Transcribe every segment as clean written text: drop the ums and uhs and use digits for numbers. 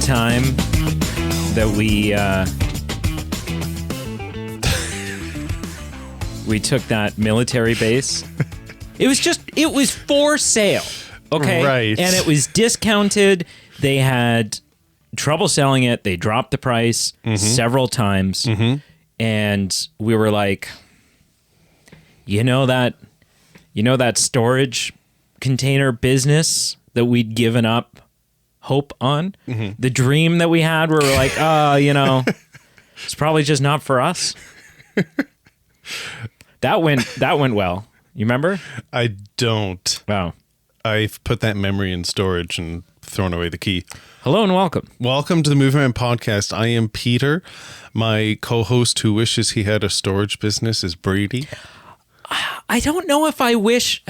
time that we took that military base. It was for sale, okay? Right. And it was discounted. They had trouble selling it. They dropped the price several times. And we were like, you know that storage container business that we'd given up hope on? The dream that we had where we're like, it's probably just not for us. That went well. You remember? I don't. Wow. I've put that memory in storage and thrown away the key. Hello and welcome. Welcome to the Movie Man Podcast. I am Peter. My co-host who wishes he had a storage business is Brady. I don't know if I wish.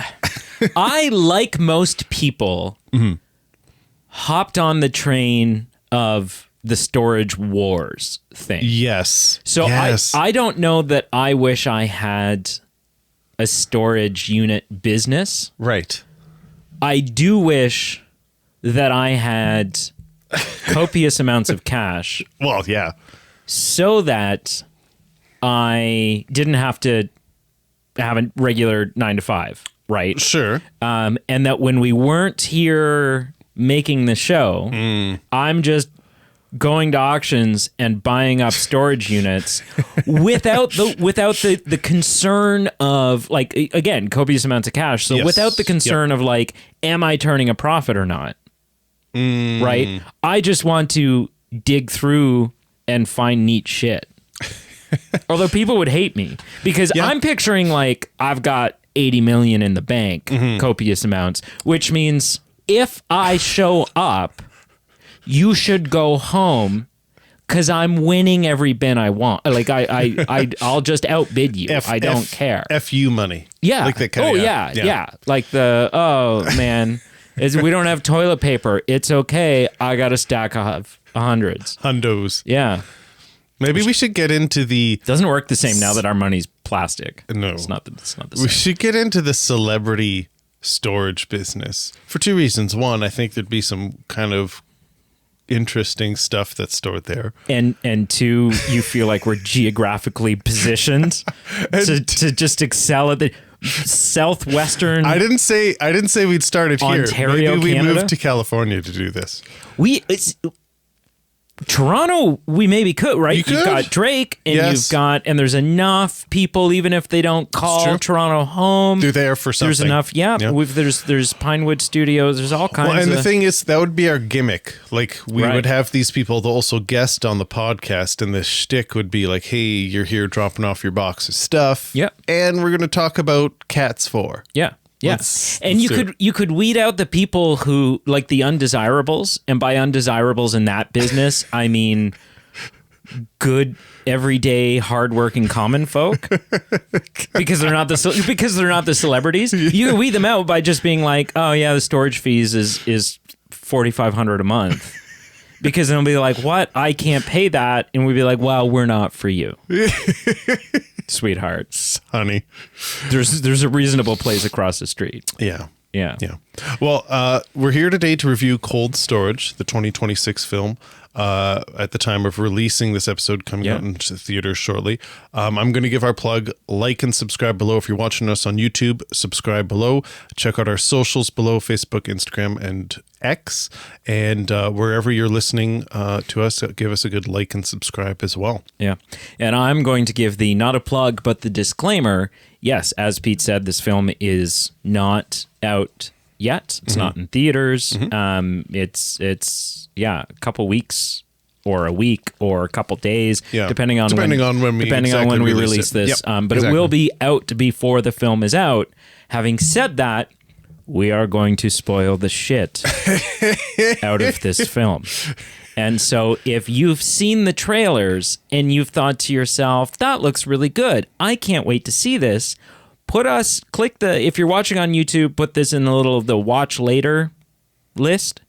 I, like most people, hopped on the train of the storage wars thing. Yes. So yes. I don't know that I wish I had a storage unit business. Right. I do wish that I had copious amounts of cash. Well, yeah. So that I didn't have to have a regular 9 to 5, right? Sure. And that when we weren't here making the show, I'm just going to auctions and buying up storage units without the concern of, like, again, copious amounts of cash. So yes. without the concern of, like, am I turning a profit or not? Right? I just want to dig through and find neat shit. Although people would hate me because I'm picturing, like, I've got 80 million in the bank, copious amounts, which means if I show up, you should go home because I'm winning every bin I want. Like, I'll just outbid you. I don't care. FU money. Yeah. Like that kind of, yeah. Like man, we don't have toilet paper. It's okay. I got a stack of hundreds. Hundos. Yeah. Maybe we should get into the... Doesn't work the same now that our money's plastic. No. It's not the same. We should get into the celebrity storage business for two reasons. One, I think there'd be some kind of interesting stuff that's stored there. And two, you feel like we're geographically positioned to just excel at the southwestern... I didn't say we'd start it here. Ontario, Maybe we Canada? moved to California to do this. Toronto, we maybe could, right? You could. You've got Drake, and Yes. and there's enough people, even if they don't call Toronto home. They're there for something. There's enough, there's Pinewood Studios, there's all kinds of... Well, and the thing is, that would be our gimmick. Like, we Right. would have these people to also guest on the podcast, and the shtick would be like, hey, you're here dropping off your box of stuff. Yep. And we're going to talk about Cats 4. Yeah. Yeah. Let's You could weed out the people who, like, the undesirables, and by undesirables in that business, I mean good, everyday, hardworking common folk, because they're not the celebrities. You can weed them out by just being like, oh yeah, the storage fees is $4,500 a month. Because then they'll be like, what? I can't pay that. And we'd be like, well, we're not for you. Sweethearts. Honey. There's a reasonable place across the street. Yeah. Yeah. Yeah. Well, we're here today to review Cold Storage, the 2026 film. At the time of releasing this episode, coming out into theaters shortly. I'm going to give our plug. Like and subscribe below. If you're watching us on YouTube, subscribe below. Check out our socials below, Facebook, Instagram, and X. And wherever you're listening to us, give us a good like and subscribe as well. Yeah. And I'm going to give not a plug, but the disclaimer. Yes, as Pete said, this film is not out yet. It's not in theaters. It's a couple weeks or a week or a couple days, depending on when we release this. Yep, but it will be out before the film is out. Having said that, we are going to spoil the shit out of this film. And so if you've seen the trailers and you've thought to yourself, that looks really good, I can't wait to see this, if you're watching on YouTube, put this in the watch later list.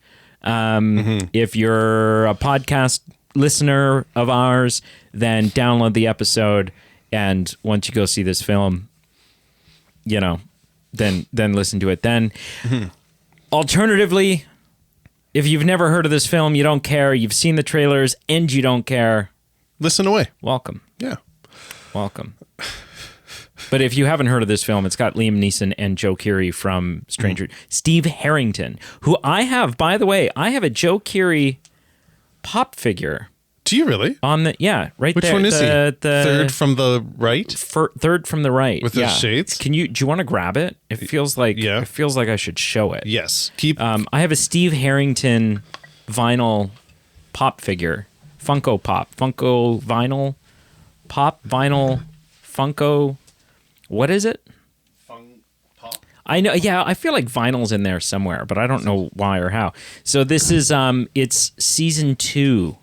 If you're a podcast listener of ours, then download the episode. And once you go see this film, then listen to it then. Alternatively, If you've never heard of this film, you don't care. You've seen the trailers and you don't care. Listen away. Welcome. Yeah. Welcome. But if you haven't heard of this film, it's got Liam Neeson and Joe Keery from Stranger. Steve Harrington, who I have, by the way, I have a Joe Keery pop figure. Do you really? On the right Which there. one is he? The Third from the right? third from the right. With the shades? Do you want to grab it? It feels like Yeah. It feels like I should show it. Yes. I have a Steve Harrington vinyl pop figure. Funko Pop. Funko vinyl pop vinyl Funko. What is it? Pop? I know, yeah, I feel like vinyl's in there somewhere, but I don't know why or how. So this is it's season 2.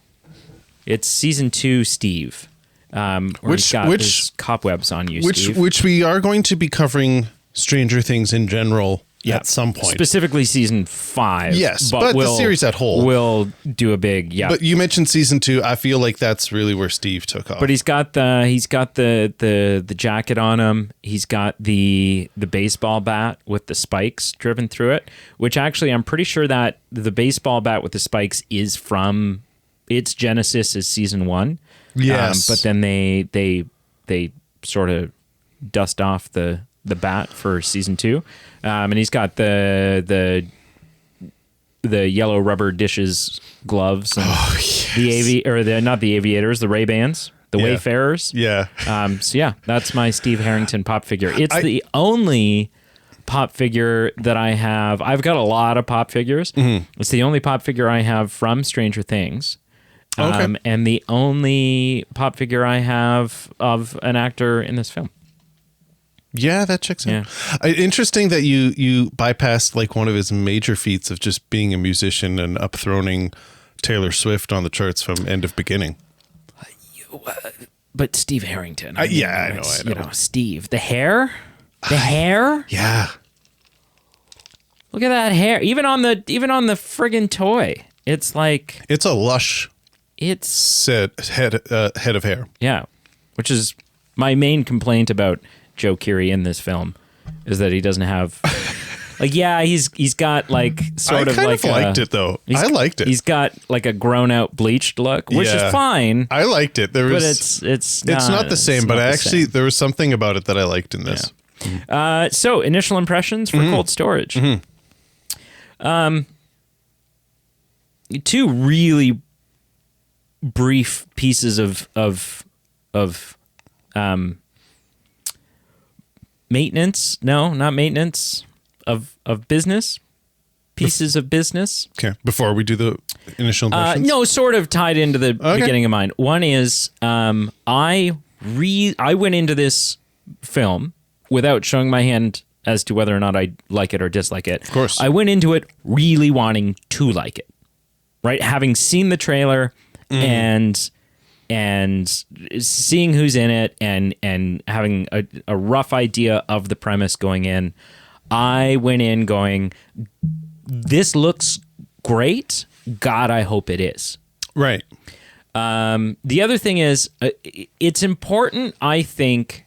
It's season 2, Steve. Which cobwebs on you, Steve. Which we are going to be covering Stranger Things in general at some point. Specifically season 5. Yes, but the series at whole. We'll do a big, But you mentioned season 2. I feel like that's really where Steve took off. But he's got the jacket on him. He's got the baseball bat with the spikes driven through it, which actually I'm pretty sure that the baseball bat with the spikes is from its genesis is season 1. Yes. But then they sort of dust off the bat for season 2. And he's got the yellow rubber dishes gloves and not the aviators, the Ray-Bans, the Wayfarers. Yeah. So yeah, that's my Steve Harrington pop figure. It's the only pop figure that I have. I've got a lot of pop figures. Mm-hmm. It's the only pop figure I have from Stranger Things. Okay. And the only pop figure I have of an actor in this film. Yeah, that checks out. Interesting that you bypassed like one of his major feats of just being a musician and upthroning Taylor Swift on the charts from end of beginning. But Steve Harrington. I know. You know, Steve. The hair? Hair? Yeah. Look at that hair. Even on the friggin' toy. It's like... It's a lush... head of hair. Yeah, which is my main complaint about Joe Keery in this film is that he doesn't have he's got like sort of like liked it though. I liked it. He's got like a grown out bleached look, which is fine. I liked it. But it's not the same. But actually, there was something about it that I liked in this. Yeah. So initial impressions for Cold Storage. Mm-hmm. Two really brief pieces of maintenance. No, not maintenance of business. Pieces of business. Okay. Before we do the initial impressions? No, sort of tied into the beginning of mine. One is I went into this film without showing my hand as to whether or not I like it or dislike it. Of course. I went into it really wanting to like it. Right? Having seen the trailer and seeing who's in it and having a rough idea of the premise going in, I went in going, this looks great. God, I hope it is. Right. The other thing is, it's important, I think,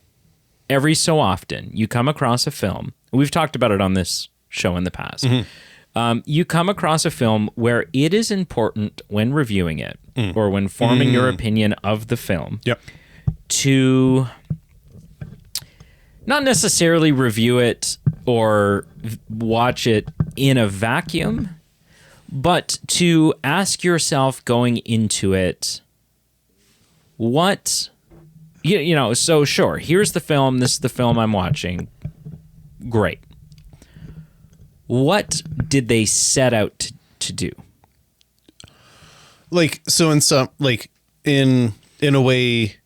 every so often you come across a film. We've talked about it on this show in the past. Mm-hmm. You come across a film where it is important when reviewing it or when forming your opinion of the film to not necessarily review it or watch it in a vacuum, but to ask yourself going into it, what, you know, so sure, here's the film, this is the film I'm watching, great. What did they set out to do? Like, so in some, like, in a way,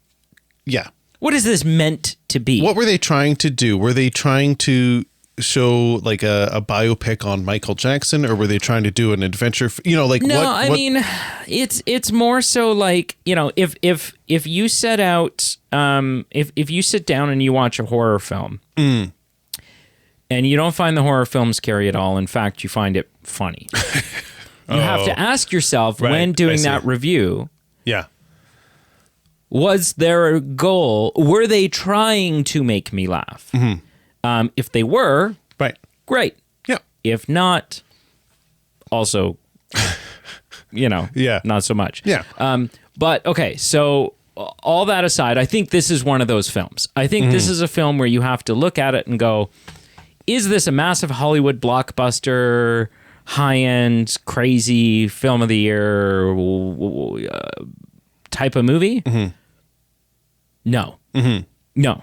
yeah. What is this meant to be? What were they trying to do? Were they trying to show like a biopic on Michael Jackson, or were they trying to do an adventure? You know, like no, what? I mean, it's more so like, you know, if you set out, if you sit down and you watch a horror film, and you don't find the horror film scary at all, in fact, you find it funny. You have to ask yourself when doing that review. Yeah. Was there a goal? Were they trying to make me laugh? If they were, great. Yeah. If not, also Yeah. not so much. Yeah. But okay, so all that aside, I think this is one of those films. I think this is a film where you have to look at it and go, is this a massive Hollywood blockbuster, high-end, crazy film of the year type of movie? No. No.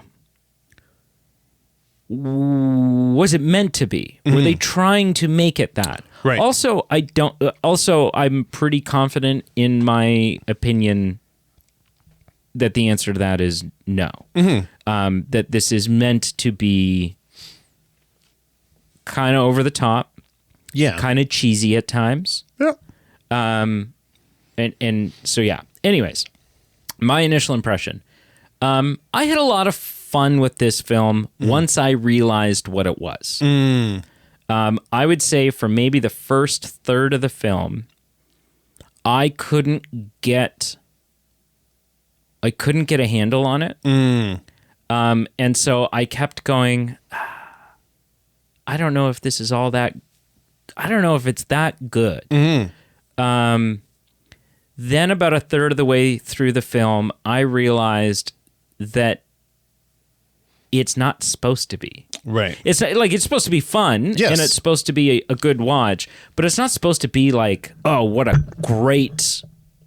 Was it meant to be? Were they trying to make it that? Right. Also, I'm pretty confident in my opinion that the answer to that is no. That this is meant to be kind of over the top, kind of cheesy at times. Yeah. And so yeah. Anyways, my initial impression. I had a lot of fun with this film once I realized what it was. I would say for maybe the first third of the film, I couldn't get a handle on it. And so I kept going, I don't know if this is all that, I don't know if it's that good. Then about a third of the way through the film, I realized that it's not supposed to be. Right. It's not, like, it's supposed to be fun, Yes. and it's supposed to be a good watch, but it's not supposed to be like, oh, what a great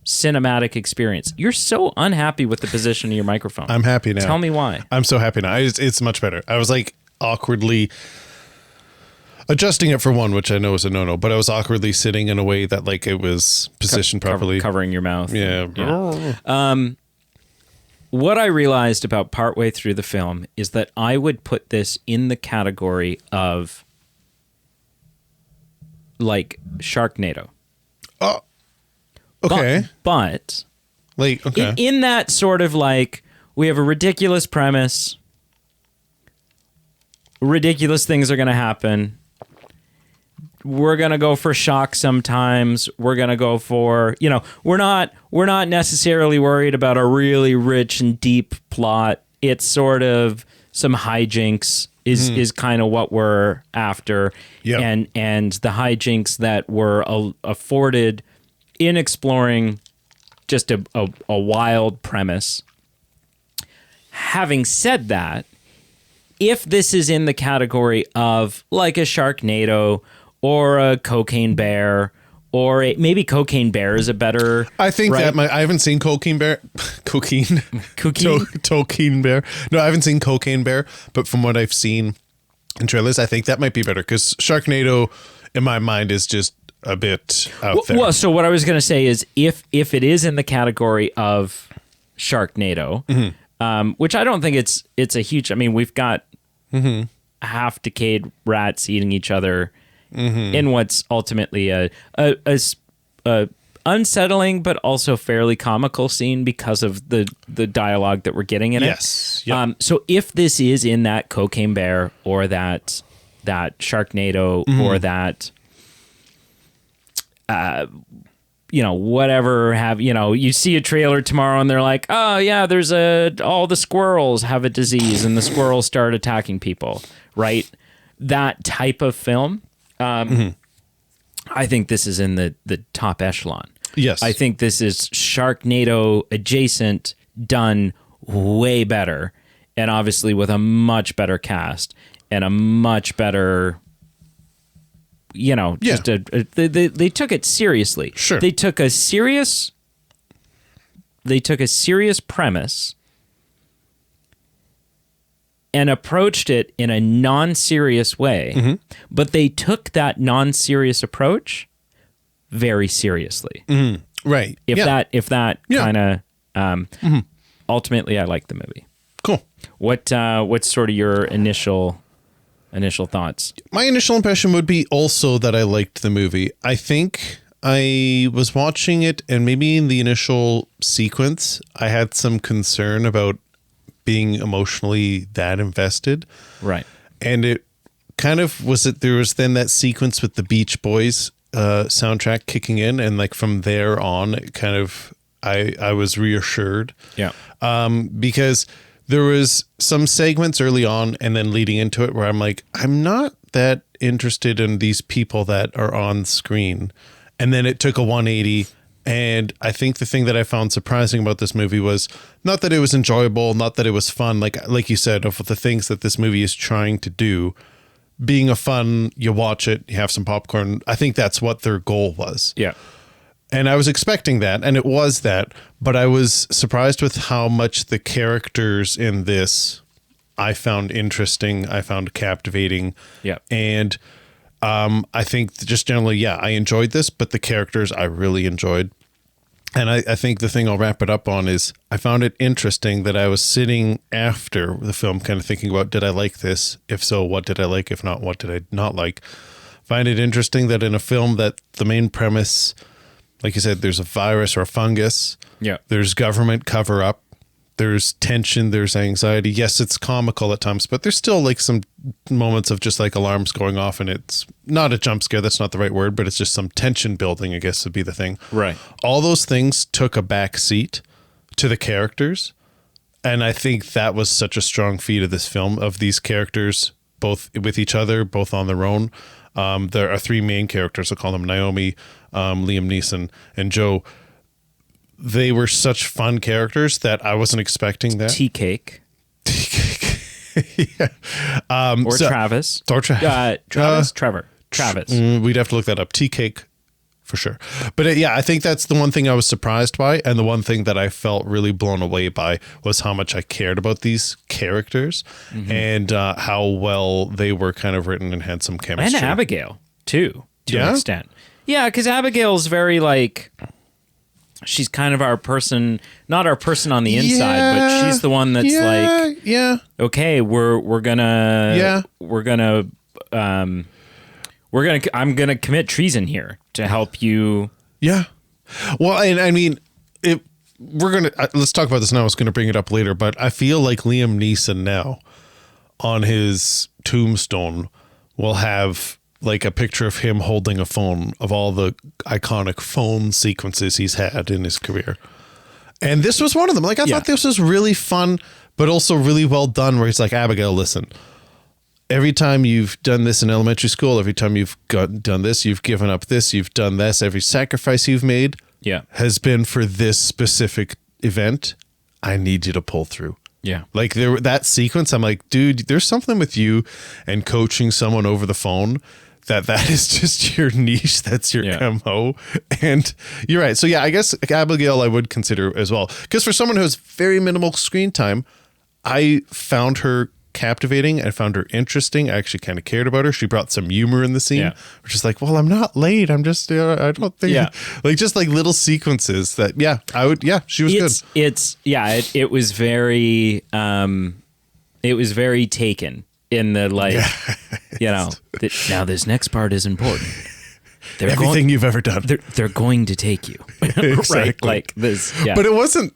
cinematic experience. You're so unhappy with the position of your microphone. I'm happy now. Tell me why. I'm so happy now. It's much better. I was like awkwardly adjusting it for one, which I know is a no-no, but I was awkwardly sitting in a way that like it was positioned properly. Covering your mouth. Yeah. What I realized about partway through the film is that I would put this in the category of like Sharknado. Oh, okay. But Like, okay. in that sort of like, we have a ridiculous premise, ridiculous things are going to happen. We're going to go for shock sometimes. We're going to go for, we're not necessarily worried about a really rich and deep plot. It's sort of some hijinks is kind of what we're after. Yep. And the hijinks that were afforded in exploring just a wild premise. Having said that, if this is in the category of like a Sharknado or a Cocaine Bear, or maybe Cocaine Bear is a better. I think right? that I haven't seen Cocaine Bear. Cocaine Bear. No, I haven't seen Cocaine Bear, but from what I've seen in trailers, I think that might be better because Sharknado, in my mind, is just a bit out there. Well, so what I was going to say is if it is in the category of Sharknado, which I don't think it's a huge. I mean, we've got half decayed rats eating each other. In what's ultimately a unsettling but also fairly comical scene because of the dialogue that we're getting in it. Yes. Yep. So if this is in that Cocaine Bear or that Sharknado or that whatever you see a trailer tomorrow and they're like, oh yeah, there's all the squirrels have a disease and the squirrels start attacking people, right? That type of film. I think this is in the top echelon. Yes. I think this is Sharknado adjacent, done way better, and obviously with a much better cast and a much better, just they took it seriously. Sure. They took a serious premise and approached it in a non-serious way, but they took that non-serious approach very seriously. Right. If that kind of, Mm-hmm. ultimately, I like the movie. Cool. What's sort of your initial thoughts? My initial impression would be also that I liked the movie. I think I was watching it, and maybe in the initial sequence, I had some concern about being emotionally that invested. Right. And it kind of was that there was then that sequence with the Beach Boys soundtrack kicking in, and like from there on, it kind of I was reassured. Yeah. Because there was some segments early on and then leading into it where I'm like, I'm not that interested in these people that are on screen. and then it took a 180. And I think the thing that I found surprising about this movie was not that it was enjoyable, not that it was fun, like you said, of the things that this movie is trying to do. Being a fun, you watch it, you have some popcorn. I think that's what their goal was. Yeah. And I was expecting that, and it was that, but I was surprised with how much the characters in this I found interesting, I found captivating. Yeah. And I think just generally, I enjoyed this, but the characters I really enjoyed. And I think the thing I'll wrap it up on is I found it interesting that I was sitting after the film kind of thinking about, did I like this? If so, what did I like? If not, what did I not like? Find it interesting that in a film that the main premise, like you said, there's a virus or a fungus. Yeah. There's government cover up. There's tension. There's anxiety. Yes, it's comical at times, but there's still like some moments of just like alarms going off, and it's not a jump scare. That's not the right word, but it's just some tension building, I guess would be the thing. Right. All those things took a back seat to the characters. And I think that was such a strong feat of this film, of these characters, both with each other, both on their own. There are three main characters. I'll call them Naomi, Liam Neeson, and Joe. They were such fun characters that I wasn't expecting that. Tea cake. Yeah. Or Travis. Or Travis? Trevor. Travis. We'd have to look that up. Tea cake for sure. But I think that's the one thing I was surprised by. And the one thing that I felt really blown away by was how much I cared about these characters and how well they were kind of written and had some chemistry. And Abigail, too, to an extent. Yeah, because Abigail's very like... She's kind of our person, not our person on the inside, but she's the one that's okay, I'm gonna commit treason here to help you. Yeah. Well, and I mean, let's talk about this now. I was going to bring it up later, but I feel like Liam Neeson now on his tombstone will have like a picture of him holding a phone of all the iconic phone sequences he's had in his career. And this was one of them. Like, I thought this was really fun, but also really well done, where he's like, Abigail, listen, every time you've done this in elementary school, every time you've done this, you've given up this, you've done this, every sacrifice you've made has been for this specific event. I need you to pull through. Yeah. Like that sequence, I'm like, dude, there's something with you and coaching someone over the phone that is just your niche. That's your MO. And you're right. So I guess Abigail I would consider as well. Because for someone who has very minimal screen time, I found her captivating. I found her interesting. I actually kind of cared about her. She brought some humor in the scene. Which is like, well, I'm not late. I'm just, I don't think. Like just like little sequences that, she was good. It was very, Taken. In the now this next part is important. Everything you've ever done. They're going to take you. Exactly. Right? Like this. Yeah. But it wasn't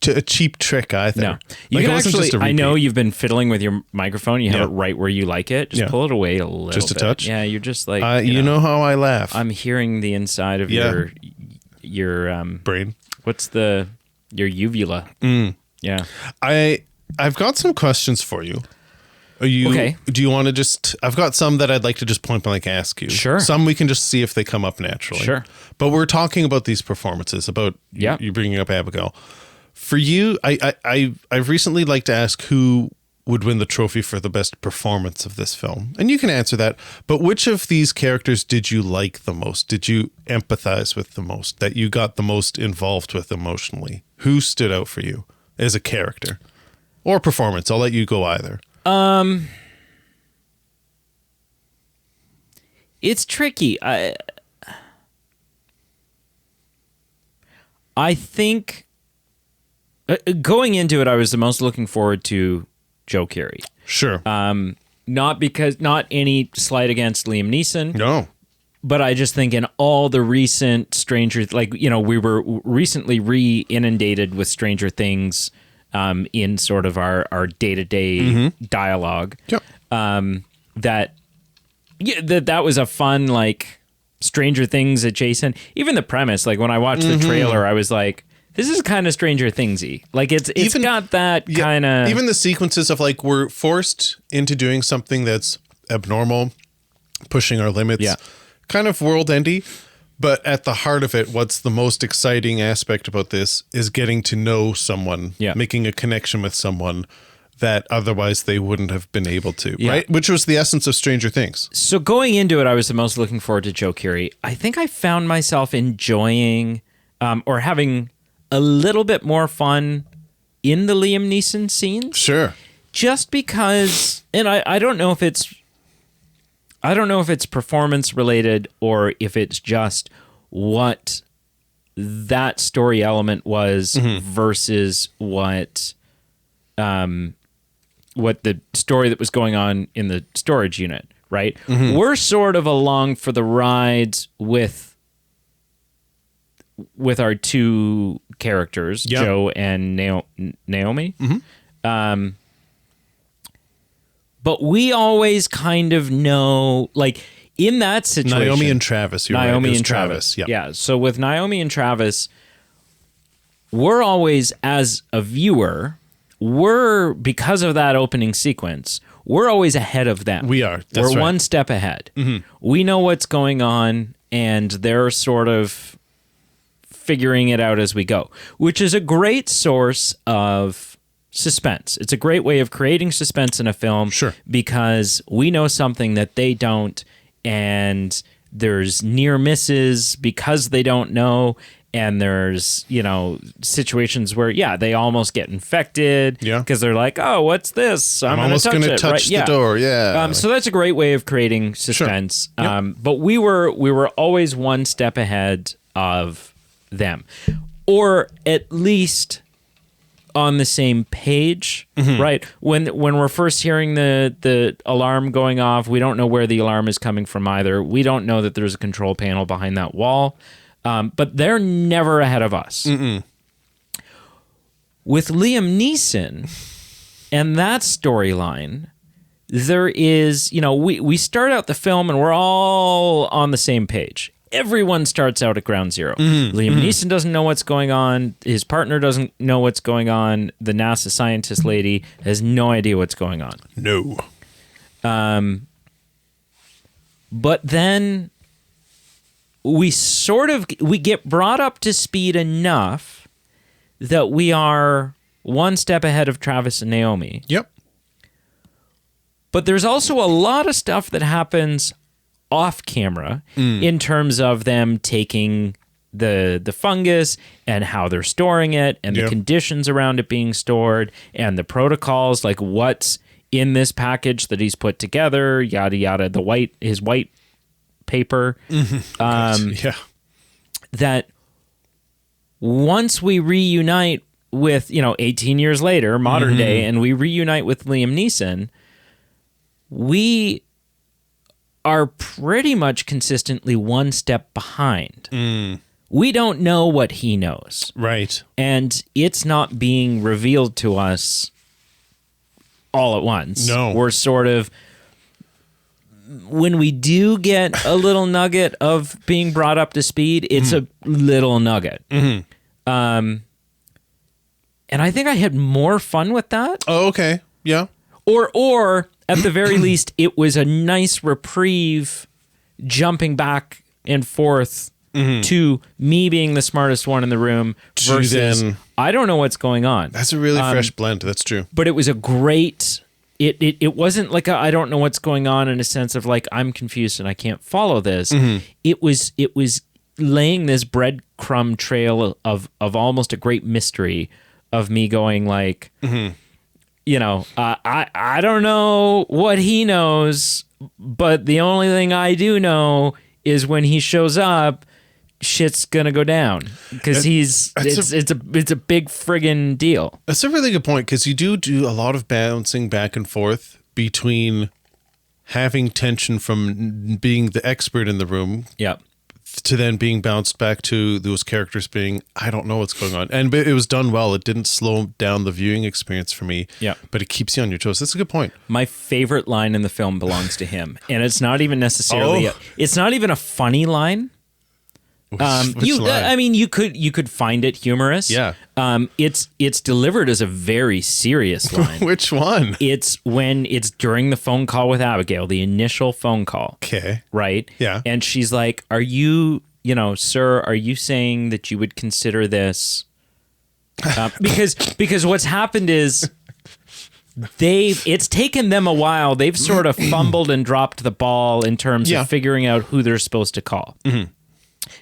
a cheap trick either. No. You can actually, I know you've been fiddling with your microphone. You have it right where you like it. Just pull it away a little bit. Just a touch? Yeah, you're just like... you know how I laugh. I'm hearing the inside of your brain. What's your uvula? Yeah. I've got some questions for you. Okay. Do you want to just... I've got some that I'd like to just point blank ask you. Sure. Some we can just see if they come up naturally. Sure. But we're talking about these performances, about you bringing up Abigail. For you, I've recently liked to ask who would win the trophy for the best performance of this film. And you can answer that. But which of these characters did you like the most? Did you empathize with the most? That you got the most involved with emotionally? Who stood out for you as a character? Or performance? I'll let you go either. It's tricky. I think going into it, I was the most looking forward to Joe Keery. Sure. Not any slight against Liam Neeson. No. But I just think in all the recent Stranger, we were recently re-inundated with Stranger Things. In sort of our day-to-day dialogue, that was a fun, like, Stranger Things adjacent. Even the premise, like when I watched the trailer, I was like, this is kind of Stranger Things-y. Like it's got that kind of... Even the sequences of like, we're forced into doing something that's abnormal, pushing our limits, kind of world-endy. But at the heart of it, what's the most exciting aspect about this is getting to know someone, making a connection with someone that otherwise they wouldn't have been able to, right? Which was the essence of Stranger Things. So going into it, I was the most looking forward to Joe Keery. I think I found myself enjoying or having a little bit more fun in the Liam Neeson scenes. Sure. Just because, and I don't know if it's performance related or if it's just what that story element was versus what the story that was going on in the storage unit, right? We're sort of along for the ride with our two characters, Joe and Naomi. But we always kind of know, like, in that situation... Naomi and Travis. Naomi and Travis. Yeah. So with Naomi and Travis, we're always, as a viewer, because of that opening sequence, we're always ahead of them. We are. We're one step ahead. We know what's going on, and they're sort of figuring it out as we go, which is a great source of suspense. It's a great way of creating suspense in a film. Sure. Because we know something that they don't, and there's near misses because they don't know, and there's, situations where, they almost get infected because they're like, oh, what's this? I'm almost going to touch the door. Yeah. So that's a great way of creating suspense. Sure. Yep. But we were always one step ahead of them, or at least on the same page, right? When we're first hearing the alarm going off, we don't know where the alarm is coming from either. We don't know that there's a control panel behind that wall, but they're never ahead of us. With Liam Neeson and that storyline, there is, we start out the film and we're all on the same page. Everyone starts out at ground zero. Liam Neeson doesn't know what's going on. His partner doesn't know what's going on. The NASA scientist lady has no idea what's going on. No. But then we get brought up to speed enough that we are one step ahead of Travis and Naomi. Yep. But there's also a lot of stuff that happens off camera in terms of them taking the fungus and how they're storing it and the conditions around it being stored and the protocols, like what's in this package that he's put together, yada yada, his white paper. That once we reunite with 18 years later, modern day, and we reunite with Liam Neeson, we are pretty much consistently one step behind. We don't know what he knows. Right. And it's not being revealed to us all at once. No. We're sort of, when we do get a little nugget of being brought up to speed, it's a little nugget. And I think I had more fun with that. Oh, okay. Yeah. Or at the very least, it was a nice reprieve jumping back and forth to me being the smartest one in the room versus I don't know what's going on. That's a really fresh blend. That's true. But it was a great... It wasn't like I don't know what's going on in a sense of like I'm confused and I can't follow this. It was laying this breadcrumb trail of almost a great mystery of me going like... I don't know what he knows, but the only thing I do know is when he shows up, shit's gonna go down because it's a big friggin' deal. That's a really good point because you do a lot of bouncing back and forth between having tension from being the expert in the room, to then being bounced back to those characters being, I don't know what's going on. And it was done well. It didn't slow down the viewing experience for me. Yeah. But it keeps you on your toes. That's a good point. My favorite line in the film belongs to him. And it's not even necessarily, it's not even a funny line. Which line? I mean, you could find it humorous. Yeah. It's delivered as a very serious line. Which one? It's during the phone call with Abigail, the initial phone call. Okay. Right? Yeah. And she's like, "Are you sir, are you saying that you would consider this? Because what's happened is it's taken them a while. They've sort of fumbled and dropped the ball in terms of figuring out who they're supposed to call. Mm-hmm.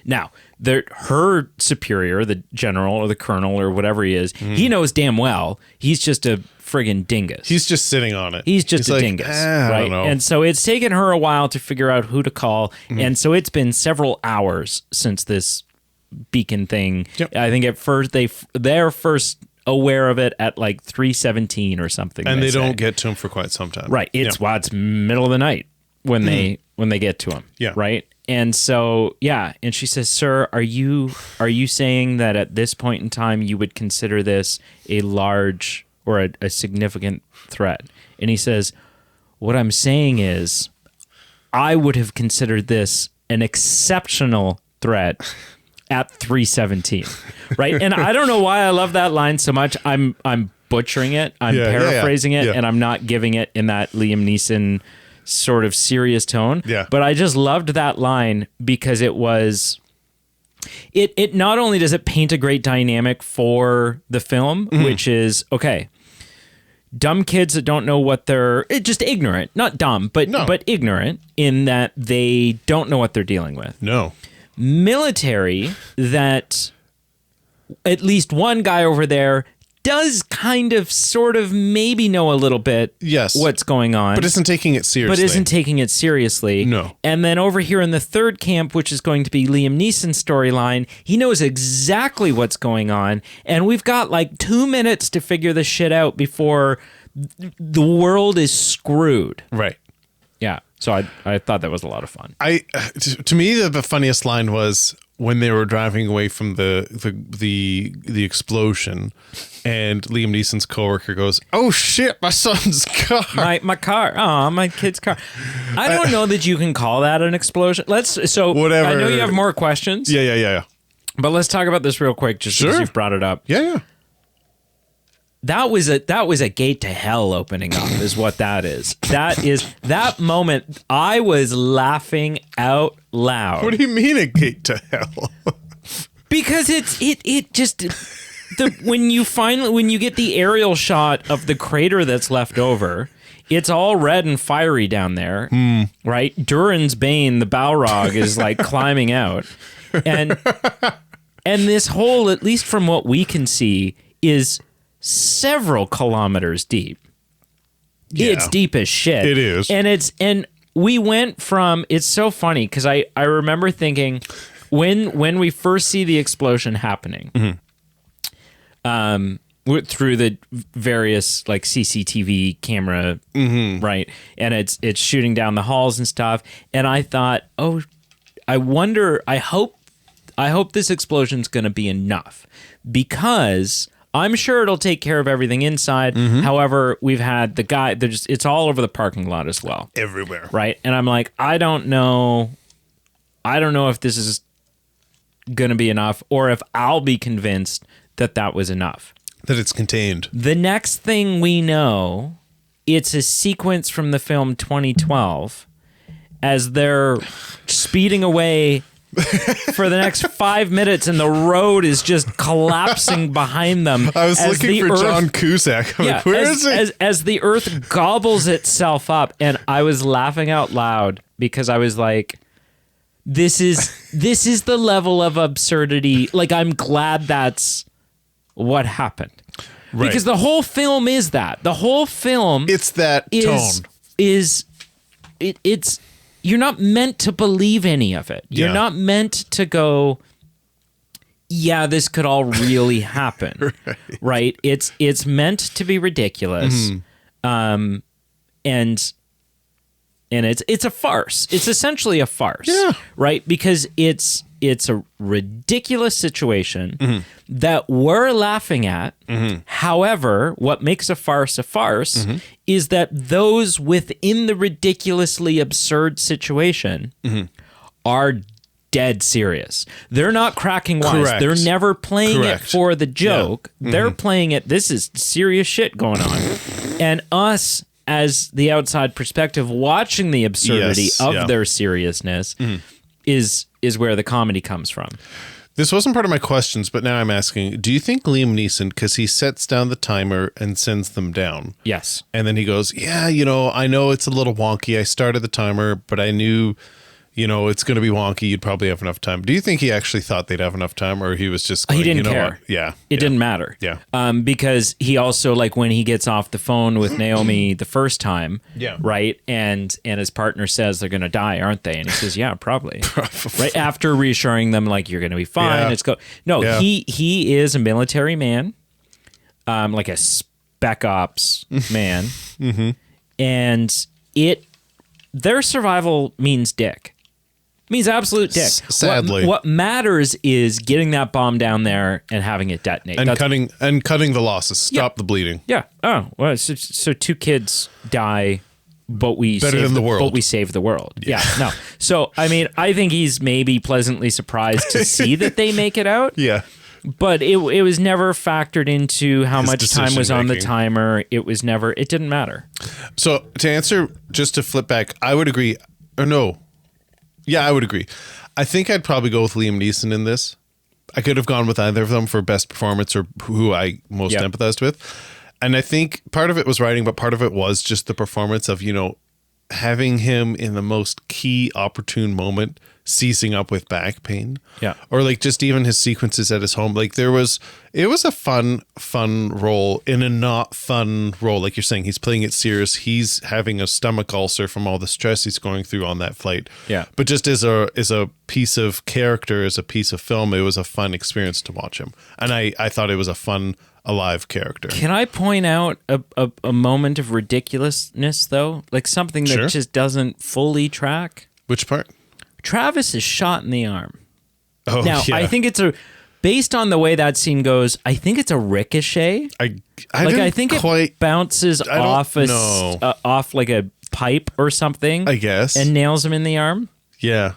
Now, her superior, the general or the colonel or whatever he is, he knows damn well he's just a friggin' dingus. He's just sitting on it. He's just a dingus, right? I don't know. And so it's taken her a while to figure out who to call. And so it's been several hours since this beacon thing. Yep. I think at first they're first aware of it at like 3:17 or something. And they don't get to him for quite some time. Right. It's middle of the night when they get to him. Yeah. Right. And so, and she says, sir, are you saying that at this point in time you would consider this a large or a significant threat? And he says, what I'm saying is I would have considered this an exceptional threat at 3:17, right? And I don't know why I love that line so much. I'm butchering it. I'm paraphrasing it, and I'm not giving it in that Liam Neeson sort of serious tone. Yeah. But I just loved that line because it not only does it paint a great dynamic for the film, which is, okay, dumb kids that don't know what they're just ignorant, not dumb, but ignorant in that they don't know what they're dealing with. No. Military that at least one guy over there does kind of sort of maybe know a little bit what's going on. But isn't taking it seriously. No. And then over here in the third camp, which is going to be Liam Neeson's storyline, he knows exactly what's going on. And we've got like 2 minutes to figure this shit out before the world is screwed. Right. Yeah. So I thought that was a lot of fun. To me, the funniest line was when they were driving away from the explosion, and Liam Neeson's coworker goes, "Oh shit, my son's car, my car, my kid's car." I don't know that you can call that an explosion. Whatever. I know you have more questions. Yeah. But let's talk about this real quick, just because you've brought it up. Yeah. That was a gate to hell opening up, is what that is. That moment. I was laughing out loud. What do you mean a gate to hell? Because it just when you get the aerial shot of the crater that's left over, it's all red and fiery down there, right? Durin's Bane, the Balrog, is like climbing out, and this hole, at least from what we can see, is several kilometers deep. Yeah. It's deep as shit. It is. And we went from, it's so funny because I remember thinking when we first see the explosion happening, through the various like CCTV camera, right? And it's shooting down the halls and stuff. And I thought, I hope this explosion's going to be enough, because I'm sure it'll take care of everything inside. However, we've had the guy, it's all over the parking lot as well. Everywhere. Right? And I'm like, I don't know if this is going to be enough, or if I'll be convinced that was enough. That it's contained. The next thing we know, it's a sequence from the film 2012 as they're speeding away for the next 5 minutes, and the road is just collapsing behind them. I was looking for John Cusack. I'm like, where is he? As the earth gobbles itself up, and I was laughing out loud because I was like, this is the level of absurdity. Like, I'm glad that's what happened. Right. Because the whole film is that. The whole film it's that tone. It's you're not meant to believe any of it. You're not meant to go, yeah, this could all really happen. Right? It's meant to be ridiculous. And it's a farce. It's essentially a farce. Yeah. Right? Because it's a ridiculous situation that we're laughing at. However, what makes a farce is that those within the ridiculously absurd situation are dead serious. They're not cracking wise. Correct. They're never playing it for the joke. Yeah. They're playing it. This is serious shit going on. And us, as the outside perspective, watching the absurdity of their seriousness is where the comedy comes from. This wasn't part of my questions, but now I'm asking, do you think Liam Neeson, because he sets down the timer and sends them down. Yes. And then he goes, yeah, you know, I know it's a little wonky. I started the timer, but I knew, you know, it's going to be wonky. You'd probably have enough time. Do you think he actually thought they'd have enough time, or he was just going, he didn't you know care. What? Yeah. It didn't matter. Yeah. Because he also, like, when he gets off the phone with Naomi the first time, Yeah. right, and his partner says they're going to die, aren't they? And he says, yeah, probably. Right after reassuring them, like, you're going to be fine. Yeah. Yeah. He is a military man, like a spec ops man, and their survival means dick. Means absolute dick. Sadly. What matters is getting that bomb down there and having it detonate. And cutting the losses. Stop the bleeding. Yeah. Oh, well, so 2 kids die, but we Better than the world. But we save the world. Yeah. No. So, I mean, I think he's maybe pleasantly surprised to see that they make it out. Yeah. But it was never factored into how much time was on the decision-making. timer. It didn't matter. So to answer, just to flip back, I would agree. Or no. Yeah, I would agree. I think I'd probably go with Liam Neeson in this. I could have gone with either of them for best performance or who I most empathized with. And I think part of it was writing, but part of it was just the performance of, you know, having him in the most key opportune moment seizing up with back pain. Yeah. Or like just even his sequences at his home. Like it was a fun role in a not fun role. Like you're saying, he's playing it serious. He's having a stomach ulcer from all the stress he's going through on that flight. Yeah. But just as a piece of character, as a piece of film, it was a fun experience to watch him. And I thought it was a fun, alive character. Can I point out a moment of ridiculousness, though? Like something that just doesn't fully track? Which part? Travis is shot in the arm. Oh, now, yeah. I think based on the way that scene goes, I think it's a ricochet. I think it bounces off off like a pipe or something. I guess. And nails him in the arm. Yeah.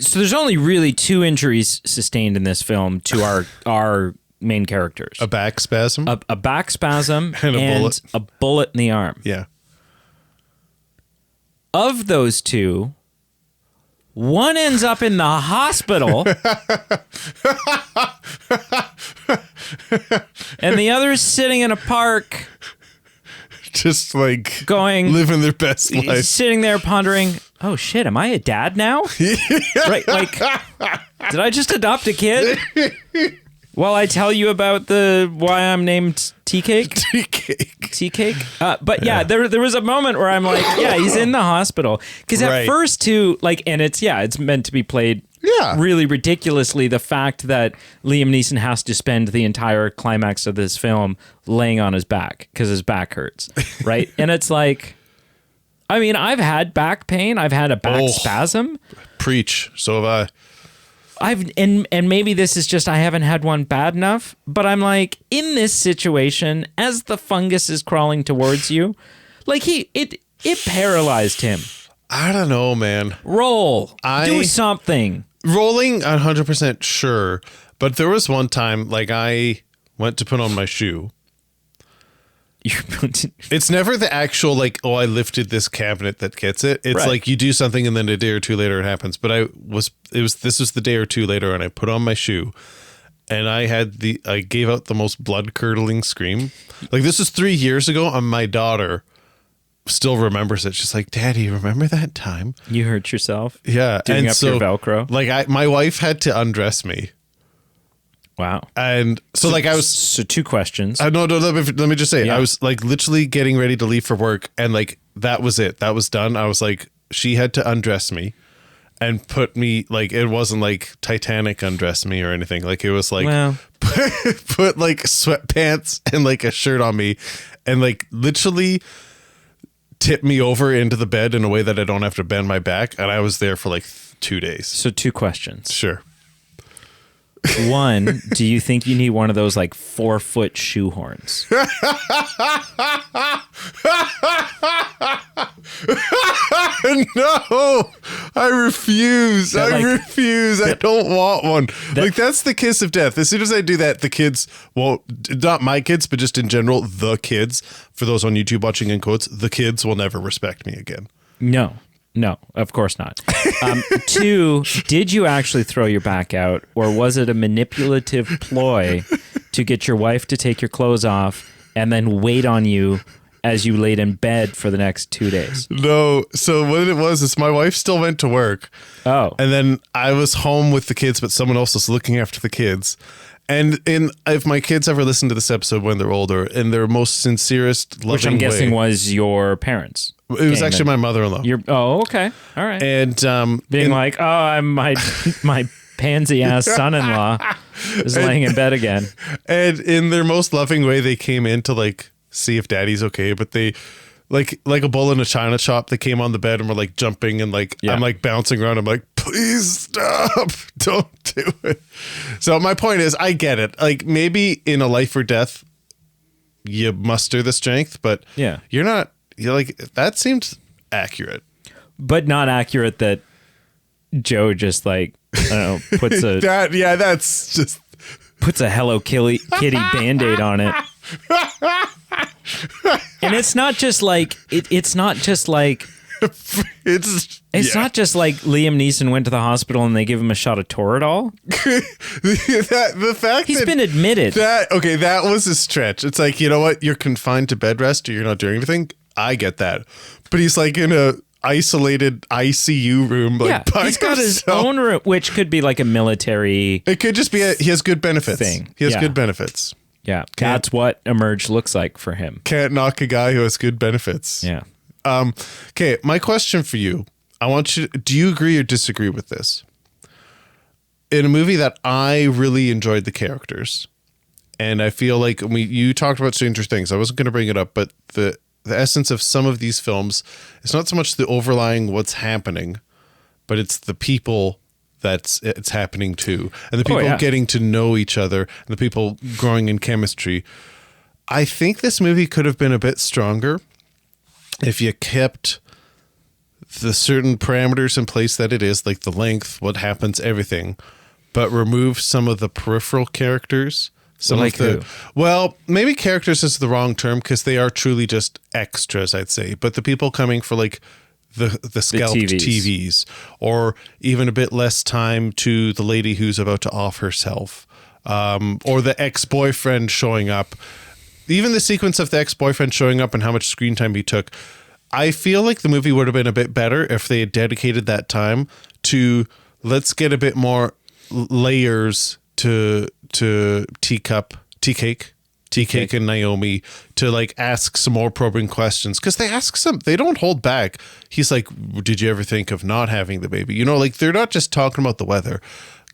So there's only really 2 injuries sustained in this film to our main characters. A back spasm? A back spasm and a bullet in the arm. Yeah. Of those 2, one ends up in the hospital and the other is sitting in a park just like going, living their best life. Sitting there pondering, oh shit, am I a dad now? Right, like, did I just adopt a kid? While I tell you about why I'm named Tea Cake. Tea Cake. But yeah, there was a moment where I'm like, yeah, he's in the hospital. Because at first too, like, and it's meant to be played really ridiculously. The fact that Liam Neeson has to spend the entire climax of this film laying on his back because his back hurts, right? And it's like, I mean, I've had back pain. I've had a back spasm. Preach. So have I. And maybe this is just I haven't had one bad enough, but I'm like, in this situation, as the fungus is crawling towards you, like it paralyzed him. I don't know, man. Roll. Do something. Rolling 100% sure, but there was one time like I went to put on my shoe. It's never the actual like, oh, I lifted this cabinet that gets it. It's like you do something and then a day or 2 later it happens. But this was the day or 2 later and I put on my shoe and I gave out the most blood curdling scream. Like this was 3 years ago and my daughter still remembers it. She's like, Daddy, remember that time? You hurt yourself? Yeah. Doing up your Velcro? Like my wife had to undress me. Wow. And so like I was... So 2 questions. No, let me just say, I was like literally getting ready to leave for work and like that was it. That was done. I was like, she had to undress me and put me, like, it wasn't like Titanic undress me or anything. Like it was like, put like sweatpants and like a shirt on me and like literally tip me over into the bed in a way that I don't have to bend my back. And I was there for like 2 days. So 2 questions. Sure. 1, do you think you need one of those like 4-foot shoehorns? No, I refuse. I refuse. I don't want one. Like that's the kiss of death. As soon as I do that, the kids won't, not my kids, but just in general, the kids, for those on YouTube watching in quotes, the kids will never respect me again. No. No, of course not. 2, did you actually throw your back out, or was it a manipulative ploy to get your wife to take your clothes off and then wait on you as you laid in bed for the next 2 days? No. So what it was is my wife still went to work. Oh. And then I was home with the kids, but someone else was looking after the kids. And if my kids ever listen to this episode when they're older, in their most sincerest, loving way. Which I'm guessing was your parents. It was actually my mother-in-law. Oh, okay. All right. And being like, oh, I'm my pansy-ass son-in-law is laying in bed again. And in their most loving way, they came in to like see if daddy's okay, but they like a bull in a china shop, they came on the bed and were like jumping and like I'm like bouncing around. I'm like, please stop, don't do it. So my point is, I get it. Like maybe in a life or death, you muster the strength, but you're like, that seemed accurate. But not accurate that Joe just like, I don't know, puts a that's just puts a Hello Kitty Band-Aid on it. And it's not just like it's not just like Liam Neeson went to the hospital and they give him a shot of Toradol. The fact he's been admitted that was a stretch. It's like, you know what, you're confined to bed rest or you're not doing anything. I get that, but he's like in a isolated ICU room. Like he's got his own room, which could be like a military. It could just be he has good benefits. He has good benefits. Yeah, that's what Emerge looks like for him. Can't knock a guy who has good benefits. Yeah. Okay, my question for you, I want you, do you agree or disagree with this? In a movie that I really enjoyed the characters, and I feel like you talked about Stranger Things, I wasn't going to bring it up, but the essence of some of these films, it's not so much the overlying what's happening, but it's the people it's happening to, and the people getting to know each other, and the people growing in chemistry. I think this movie could have been a bit stronger if you kept the certain parameters in place that it is, like the length, what happens, everything, but remove some of the peripheral characters. Well, maybe characters is the wrong term because they are truly just extras, I'd say. But the people coming for like the scalped TVs, or even a bit less time to the lady who's about to off herself, or the ex-boyfriend showing up. Even the sequence of the ex-boyfriend showing up and how much screen time he took, I feel like the movie would have been a bit better if they had dedicated that time to let's get a bit more layers to Tea-Cake and Naomi to like ask some more probing questions, because they don't hold back. He's like, did you ever think of not having the baby? You know, like they're not just talking about the weather.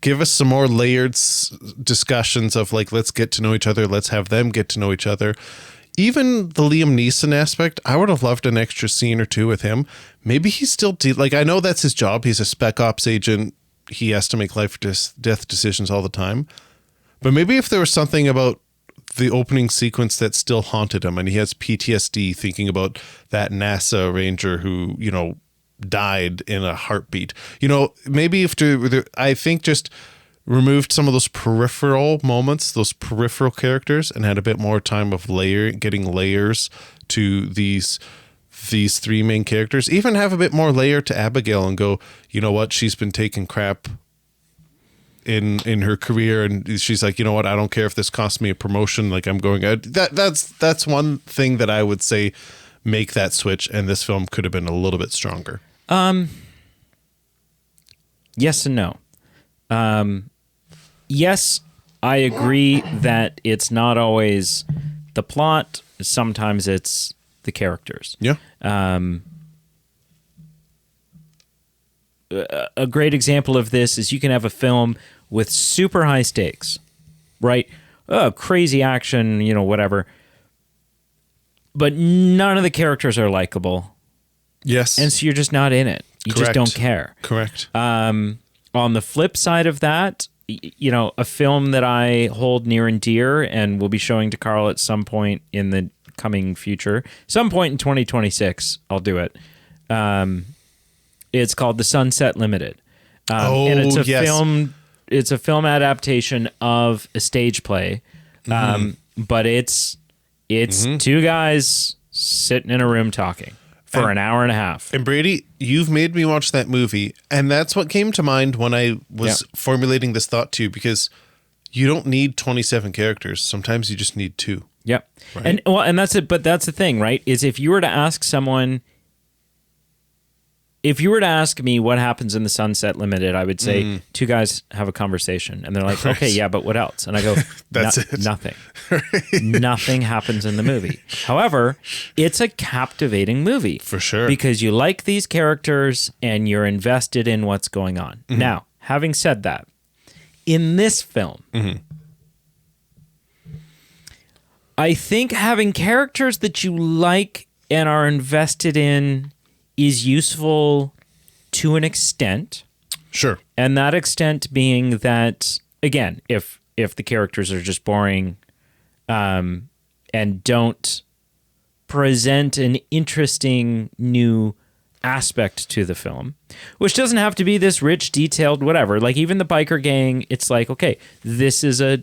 Give us some more layered discussions of like, let's get to know each other. Let's have them get to know each other. Even the Liam Neeson aspect, I would have loved an extra scene or two with him. Maybe he's still like, I know that's his job. He's a spec ops agent. He has to make life or death decisions all the time. But maybe if there was something about the opening sequence that still haunted him, and he has PTSD thinking about that NASA ranger who, you know, died in a heartbeat. You know, maybe I think just removed some of those peripheral moments, those peripheral characters, and had a bit more time of getting layers to these three main characters. Even have a bit more layer to Abigail and go, you know what, she's been taking crap in her career, and she's like, you know what, I don't care if this costs me a promotion, like I'm going out. That's one thing that I would say make that switch, and this film could have been a little bit stronger. Yes and no. Yes, I agree that it's not always the plot. Sometimes it's the characters. Yeah. A great example of this is you can have a film with super high stakes, right? Crazy action, you know, whatever. But none of the characters are likable. Yes. And so you're just not in it. You just don't care. Correct. On the flip side of that, you know, a film that I hold near and dear and will be showing to Carl at some point in the coming future, some point in 2026, I'll do it. It's called The Sunset Limited. And it's a film. It's a film adaptation of a stage play. But it's two guys sitting in a room talking. for an hour and a half. And Brady, you've made me watch that movie, and that's what came to mind when I was formulating this thought to you, because you don't need 27 characters. Sometimes you just need 2. Yep. Right? And that's it. But that's the thing, right? Is if you were to ask someone, if you were to ask me what happens in the Sunset Limited, I would say 2 guys have a conversation, and they're like, okay, yeah, but what else? And I go, that's it. Nothing. Nothing happens in the movie. However, it's a captivating movie. For sure. Because you like these characters and you're invested in what's going on. Now, having said that, in this film, I think having characters that you like and are invested in is useful to an extent. Sure. And that extent being that, again, if the characters are just boring and don't present an interesting new aspect to the film, which doesn't have to be this rich, detailed, whatever. Like even the biker gang, it's like, okay, this is a...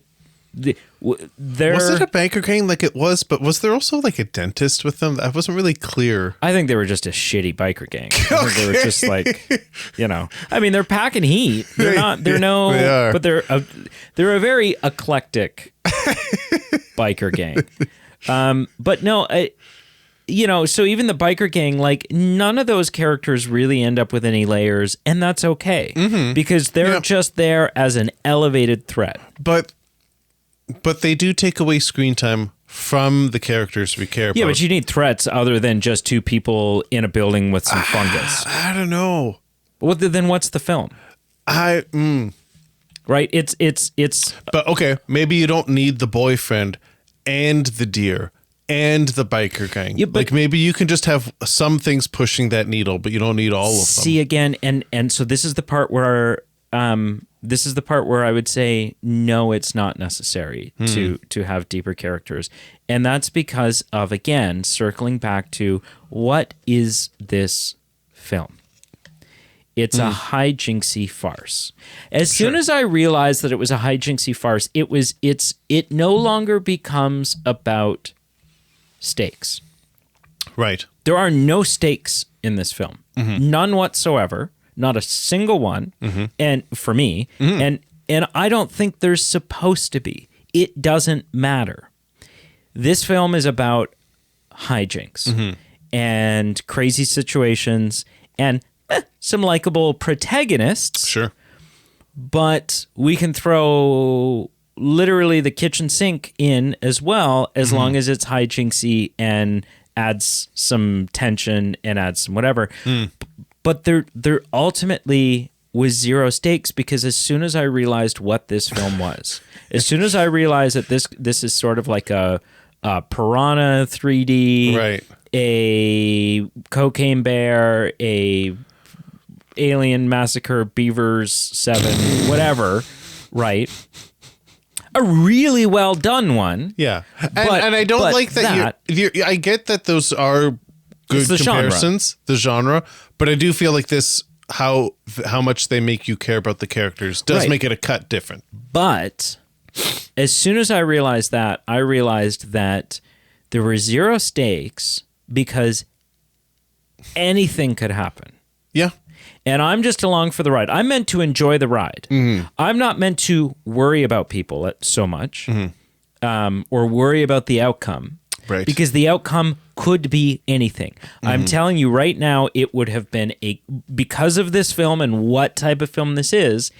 Was it a biker gang like it was, but was there also like a dentist with them? That wasn't really clear. I think they were just a shitty biker gang. I think they were just like, I mean, they're packing heat. They're not, they are. But they're a very eclectic biker gang. But no, so even the biker gang, like none of those characters really end up with any layers, and that's okay because they're just there as an elevated threat. But they do take away screen time from the characters we care about. Yeah, but you need threats other than just 2 people in a building with some fungus. I don't know. Well, then what's the film? Right? It's. But okay, maybe you don't need the boyfriend and the deer and the biker gang. Yeah, like maybe you can just have some things pushing that needle, but you don't need all of them. See again, and so this is the part where. This is the part where I would say, no, it's not necessary to have deeper characters. And that's because of, again, circling back to what is this film? It's a hijinksy farce. As soon as I realized that it was a hijinksy farce, it no longer becomes about stakes. Right. There are no stakes in this film. None whatsoever. Not a single one, and for me, and I don't think there's supposed to be. It doesn't matter. This film is about hijinks and crazy situations and some likable protagonists. Sure. But we can throw literally the kitchen sink in as well, as long as it's hijinksy and adds some tension and adds some whatever. But there ultimately was zero stakes, because as soon as I realized what this film was, as soon as I realized that this is sort of like a Piranha 3D, right, a Cocaine Bear, a Alien Massacre Beavers 7, whatever, right? A really well done one. Yeah. And I don't like that you're, I get that those are good comparisons, the genre, but I do feel like this, how much they make you care about the characters does make it a cut different. But as soon as I realized that there were zero stakes because anything could happen. Yeah. And I'm just along for the ride. I'm meant to enjoy the ride. I'm not meant to worry about people so much or worry about the outcome. Right. Because the outcome could be anything. I'm telling you right now, it would have been because of this film and what type of film this is,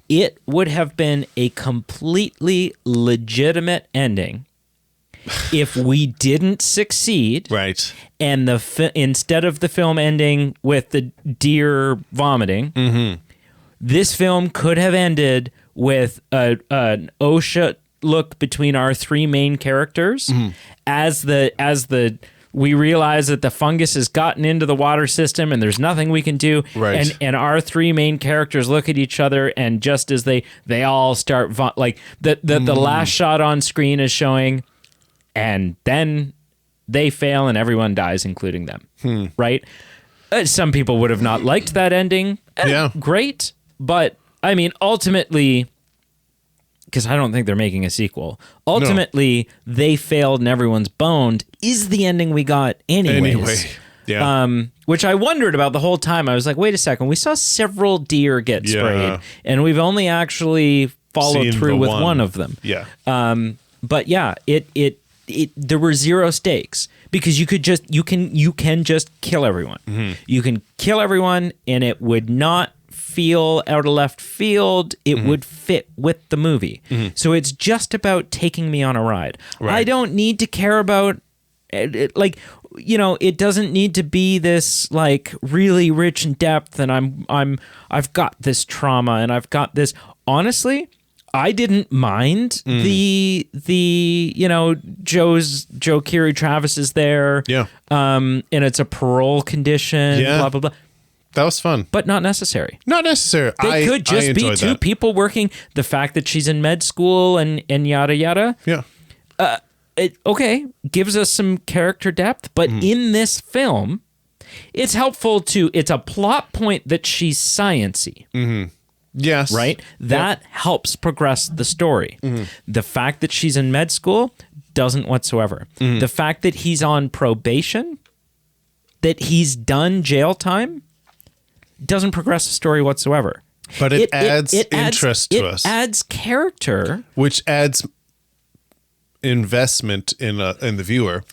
it would have been a completely legitimate ending if we didn't succeed. Right. And instead of the film ending with the deer vomiting, this film could have ended with an OSHA look between our 3 main characters as we realize that the fungus has gotten into the water system and there's nothing we can do. Right. And our 3 main characters look at each other, and just as they all start like the last shot on screen is showing, and then they fail and everyone dies, including them. Right. Some people would have not liked that ending. Yeah. Great. But I mean, ultimately, because I don't think they're making a sequel. Ultimately, they failed and everyone's boned is the ending we got anyways. Anyway, Yeah. Which I wondered about the whole time. I was like, wait a second, we saw several deer get sprayed, and we've only actually followed Seen through the with one. one of them. Yeah. But yeah, it there were zero stakes because you can just kill everyone. Mm-hmm. You can kill everyone, and it would not feel out of left field. It would fit with the movie. So it's just about taking me on a ride. Right. I don't need to care about it, like, you know, it doesn't need to be this like really rich in depth, and I've got this trauma and I've got this. Honestly, I didn't mind the you know, Joe Keery Travis is there. Yeah. And it's a parole condition. Yeah. Blah blah blah. That was fun. But not necessary. Not necessary. They could just be two that. people working. The fact that she's in med school and yada yada. Yeah. It gives us some character depth, but in this film, it's helpful to. It's a plot point that she's sciency. Yes. Right? That helps progress the story. The fact that she's in med school doesn't whatsoever. The fact that he's on probation, that he's done jail time, doesn't progress the story whatsoever. But it adds interest to us. It adds character. Which adds investment in the viewer.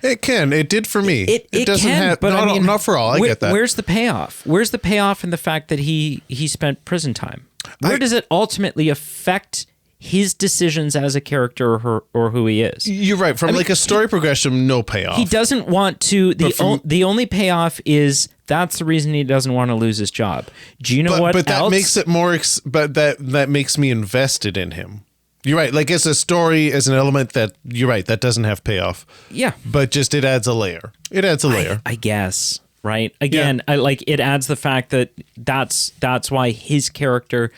It can. It did for me. It doesn't can, have, but not, I mean, not for all. I get that. Where's the payoff? Where's the payoff in the fact that he spent prison time? Where does it ultimately affect his decisions as a character or who he is? You're right. From like a story progression, no payoff. He doesn't want to. The only payoff is that's the reason he doesn't want to lose his job. Do you know what? But that else? makes it more. But that makes me invested in him. You're right. Like as a story, as an element that you're right. That doesn't have payoff. Yeah. But just it adds a layer. It adds a layer. I guess. Right. Again, I like it adds the fact that that's why his character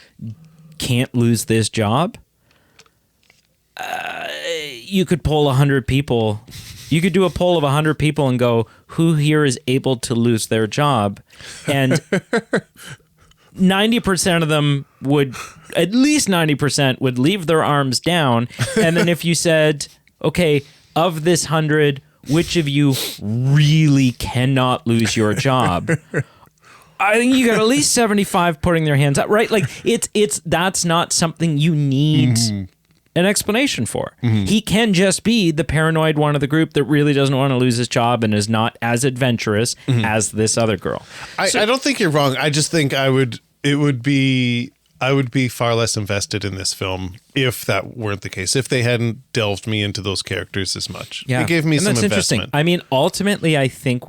can't lose this job. You could poll 100 people. You could do a poll of 100 people and go, who here is able to lose their job? And 90% of them would, at least 90% would leave their arms down. And then if you said, okay, of this 100, which of you really cannot lose your job? I think you got at least 75 putting their hands up, right? Like that's not something you need an explanation for. He can just be the paranoid one of the group that really doesn't want to lose his job and is not as adventurous as this other girl. I don't think you're wrong. I just think I would be far less invested in this film if that weren't the case. If they hadn't delved me into those characters as much. Yeah. It gave me some that's investment. Interesting. I mean, ultimately, I think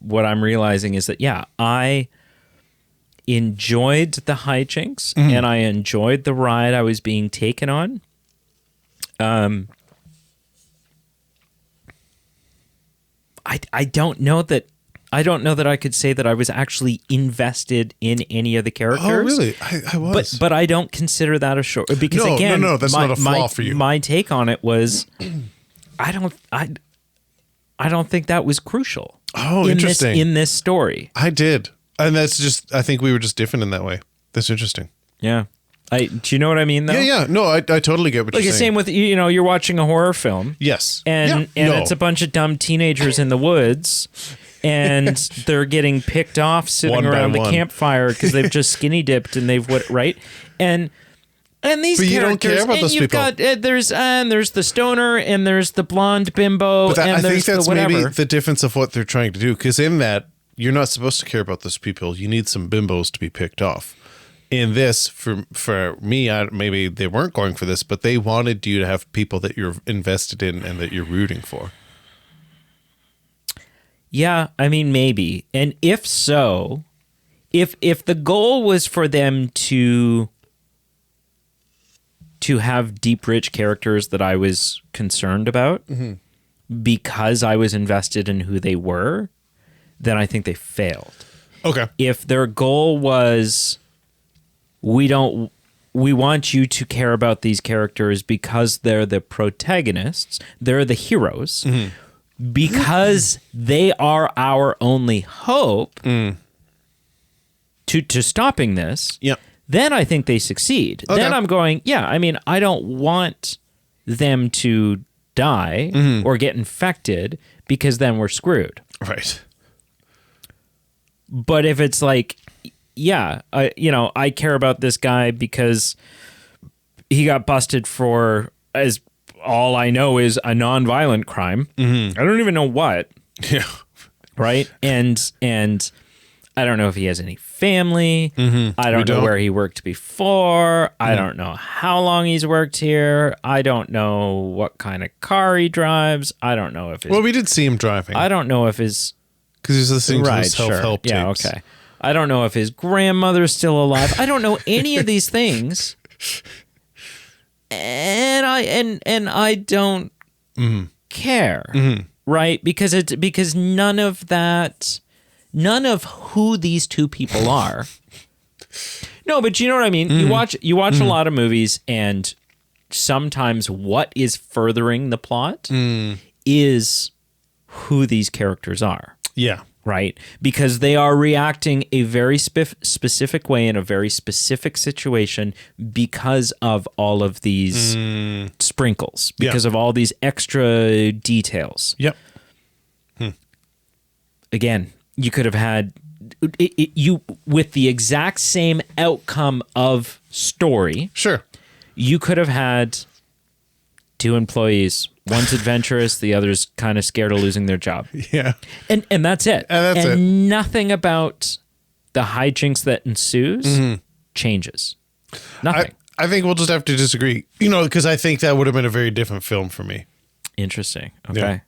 what I'm realizing is that, I enjoyed the hijinks and I enjoyed the ride I was being taken on. I don't know that I could say that I was actually invested in any of the characters. Oh, really? I was. But I don't consider that a short because again, that's not a flaw for you. My take on it was, I don't think that was crucial. Oh, interesting. In this story, I did, and that's just. I think we were just different in that way. That's interesting. Yeah. Do you know what I mean, though? Yeah. No, I totally get what you're saying. Like the same with, you're watching a horror film. Yes. And it's a bunch of dumb teenagers in the woods, and they're getting picked off sitting One by around the one. campfire because they've just skinny dipped and they've right? And these But characters, you don't care about and those you've people. got there's the stoner and there's the blonde bimbo But and I there's think that's the whatever. maybe the difference of what they're trying to do. Because in that, you're not supposed to care about those people. You need some bimbos to be picked off. In this, for me, maybe they weren't going for this, but they wanted you to have people that you're invested in and that you're rooting for. Yeah, I mean, maybe. And if so, if the goal was for them to have deep, rich characters that I was concerned about because I was invested in who they were, then I think they failed. Okay. If their goal was, we want you to care about these characters because they're the protagonists, they're the heroes, because they are our only hope to stopping this, then I think they succeed. Okay. Then I'm going, I don't want them to die or get infected because then we're screwed. Right. But if it's like, yeah, I care about this guy because he got busted for, as all I know is a nonviolent crime. I don't even know what. Yeah. Right. And I don't know if he has any family. I don't know where he worked before. I don't know how long he's worked here. I don't know what kind of car he drives. I don't know if his, Well, we did see him driving. I don't know if his, because he's listening to his self-help tapes. Yeah, okay. I don't know if his grandmother's still alive. I don't know any of these things. And I don't care. Right? Because none of who these two people are. No, but you know what I mean? You watch a lot of movies, and sometimes what is furthering the plot is who these characters are. Yeah. Right? Because they are reacting a very specific way in a very specific situation because of all of these sprinkles, because of all these extra details. Yep. Again, you could have had you with the exact same outcome of story. Sure. You could have had two employees. One's adventurous, the other's kind of scared of losing their job. Yeah. And that's it. And that's it. Nothing about the hijinks that ensues changes. Nothing. I think we'll just have to disagree. Because I think that would have been a very different film for me. Interesting. Okay. Yeah.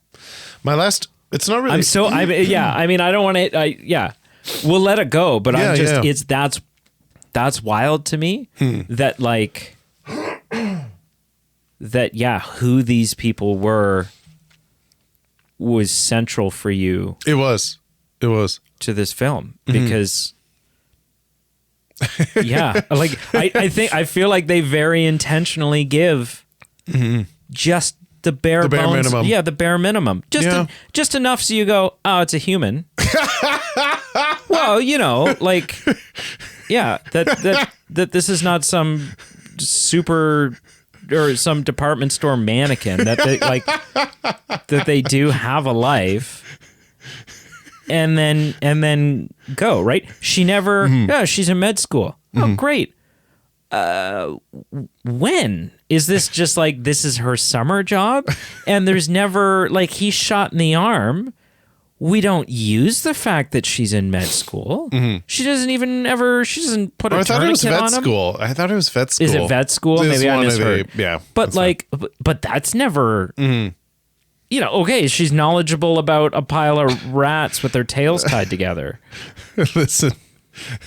My last, it's not really. I don't want to, we'll let it go, but that's wild to me that who these people were was central for you. It was to this film because I feel like they very intentionally give just the bare bones, minimum. Yeah, the bare minimum. Just enough so you go, oh, it's a human. Well, that this is not some super or some department store mannequin that they that they do have a life. And then go, right? She never she's in med school. Oh, great. When is this just this is her summer job? And there's never he's shot in the arm. We don't use the fact that she's in med school. She doesn't put a tourniquet on him. I thought it was vet school. Is it vet school? Maybe I misheard. Yeah. But but that's never okay, she's knowledgeable about a pile of rats with their tails tied together. Listen,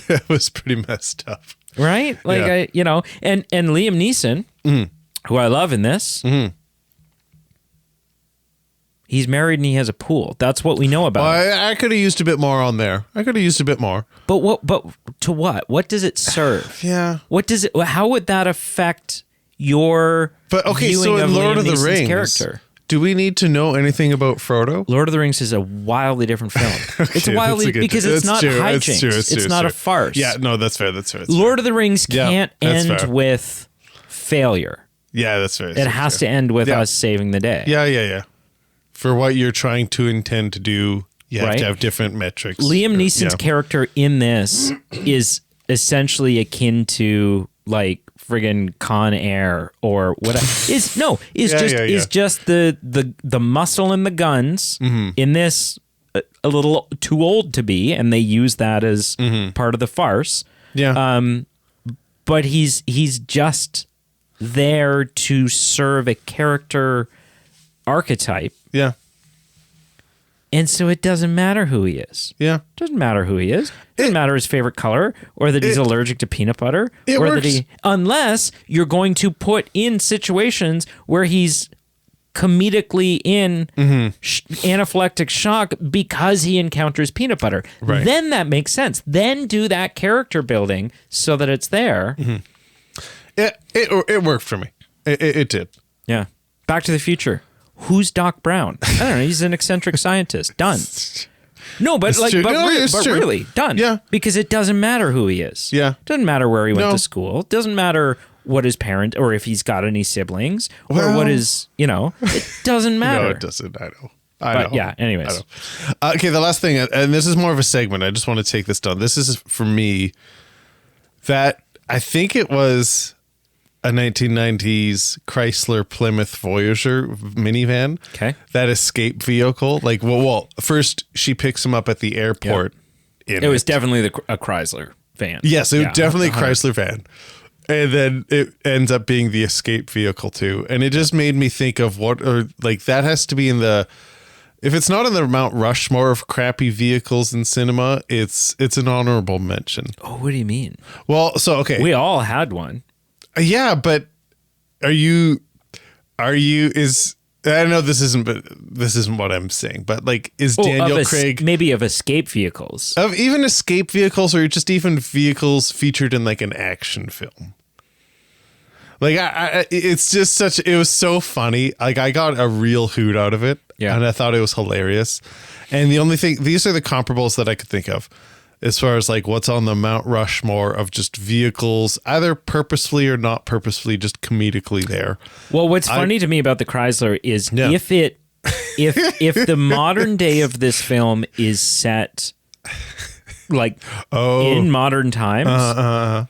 that was pretty messed up. Right? And Liam Neeson, who I love in this, he's married and he has a pool. That's what we know about him. I could have used a bit more on there. But to what? What does it serve? Yeah. How would that affect your viewing of Lord of the Neeson's Rings character? Do we need to know anything about Frodo? Lord of the Rings is a wildly different film. It's wildly because it's not hijinks. It's not a farce. Yeah, no, that's fair. Lord of the Rings can't end with failure. Yeah, that's fair. It has to end with us saving the day. Yeah. For what you're trying to intend to do, you have to have different metrics. Liam Neeson's character in this is essentially akin to friggin' Con Air or whatever. Is just the muscle and the guns in this a little too old to be, and they use that as part of the farce. Yeah. But he's just there to serve a character archetype. Yeah. And so it doesn't matter who he is. Yeah. It doesn't matter who he is. It doesn't matter his favorite color or that he's allergic to peanut butter. Unless you're going to put in situations where he's comedically in anaphylactic shock because he encounters peanut butter. Right. Then that makes sense. Then do that character building so that it's there. It worked for me. It did. Yeah. Back to the Future. Who's Doc Brown? I don't know. He's an eccentric scientist. Done. No, but really, done. Yeah. Because it doesn't matter who he is. Yeah. Doesn't matter where he went to school. It doesn't matter what his parent or if he's got any siblings or what is, it doesn't matter. No, it doesn't. I know. But yeah, anyways. Okay, the last thing, and this is more of a segment. I just want to take this down. This is for me that I think it was a 1990s Chrysler Plymouth Voyager minivan. Okay. That escape vehicle. Like, well, first she picks him up at the airport. It was definitely a Chrysler van. Yes, it was definitely a Chrysler van. And then it ends up being the escape vehicle too. And it just made me think of that has to be in the, if it's not in the Mount Rushmore of crappy vehicles in cinema, it's an honorable mention. Oh, what do you mean? Well, so, okay. We all had one. Yeah, but I know this isn't what I'm saying, but like, is Daniel Craig maybe of escape vehicles, of even escape vehicles, or just even vehicles featured in like an action film? Like, it's just it was so funny. Like, I got a real hoot out of it, and I thought it was hilarious. And the only thing, these are the comparables that I could think of, as far as like what's on the Mount Rushmore of just vehicles, either purposefully or not purposefully, just comedically there. Well, what's funny to me about the Chrysler is if the modern day of this film is set like in modern times,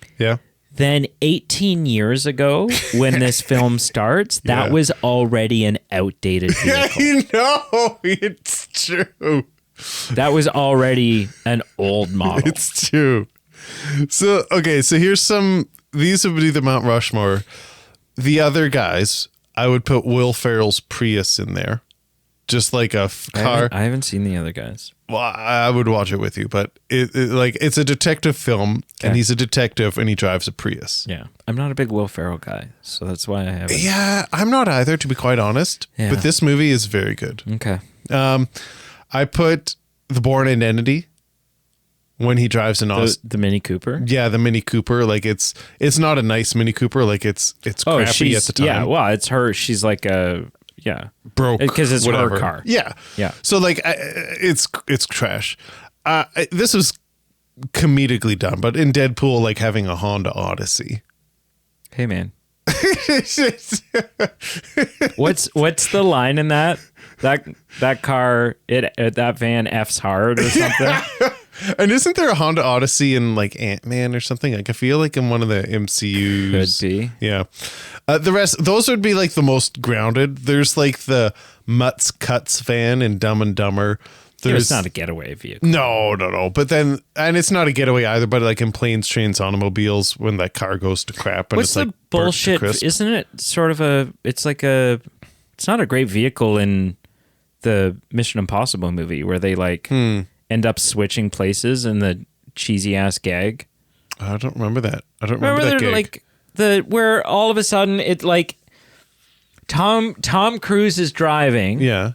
then 18 years ago when this film starts, that was already an outdated vehicle. I know, it's true. That was already an old model. It's true. So, okay, so these would be the Mount Rushmore. The other guys, I would put Will Ferrell's Prius in there. Just like a car. I haven't seen the other guys. Well, I would watch it with you, but it's a detective film, and he's a detective, and he drives a Prius. Yeah. I'm not a big Will Ferrell guy, so that's why I haven't. Yeah, I'm not either, to be quite honest. Yeah. But this movie is very good. Okay. I put The Bourne Identity when he drives the Mini Cooper. Yeah, the Mini Cooper. Like, it's not a nice Mini Cooper. Like, it's crappy at the time. Yeah, well, it's her. She's like broke because it's whatever. her car. Yeah. So like, it's trash. This was comedically done, but in Deadpool, like having a Honda Odyssey. Hey man, what's the line in that car? That van F's hard or something. And isn't there a Honda Odyssey in like Ant-Man or something? Like, I feel like in one of the MCUs. Could be. Yeah. The rest, those would be like the most grounded. There's like the Mutz Cuts van in Dumb and Dumber. It's not a getaway vehicle. No. But then, and it's not a getaway either, but like in Planes, Trains, Automobiles, when that car goes to crap. And what's it's the like bullshit? Isn't it sort of it's not a great vehicle in the Mission Impossible movie where they like end up switching places in the cheesy ass gag. I don't remember that. I don't remember that gag. Like where all of a sudden it like Tom Cruise is driving. Yeah.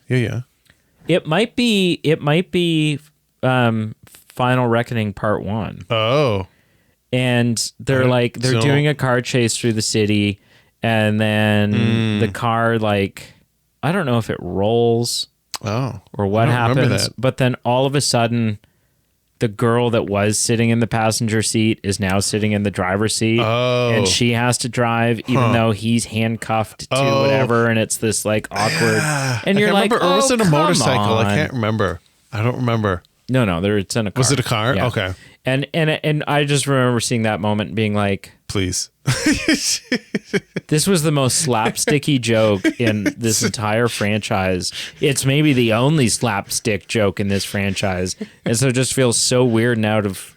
It might be Final Reckoning Part 1. Oh. And they're doing a car chase through the city, and then the car, like, I don't know if it rolls or what happens, but then all of a sudden the girl that was sitting in the passenger seat is now sitting in the driver's seat, and she has to drive even though he's handcuffed to whatever, and it's this like awkward. And you're like, or was it a motorcycle? I can't remember. I don't remember. No, it's in a car. Was it a car? Yeah. Okay. And I just remember seeing that moment and being like, please. This was the most slapsticky joke in this entire franchise. It's maybe the only slapstick joke in this franchise. And so it just feels so weird and out of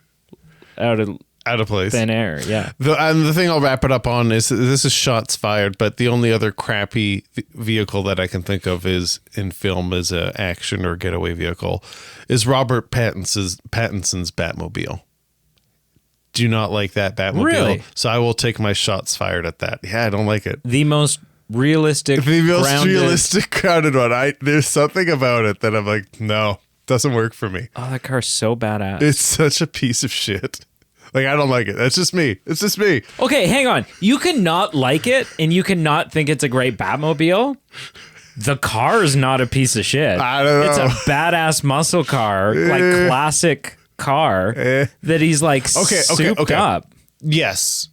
place. Thin air, yeah. The thing I'll wrap it up on is this is shots fired, but the only other crappy vehicle that I can think of is in film as an action or getaway vehicle is Robert Pattinson's Batmobile. Do not like that Batmobile. Really? So I will take my shots fired at that. Yeah, I don't like it. The most realistic, grounded one. There's something about it that I'm like, no, doesn't work for me. Oh, that car's so badass. It's such a piece of shit. Like, I don't like it. That's just me. It's just me. Okay, hang on. You cannot like it, and you cannot think it's a great Batmobile. The car is not a piece of shit. I don't know. It's a badass muscle car, like classic car that he's like souped up. Yes.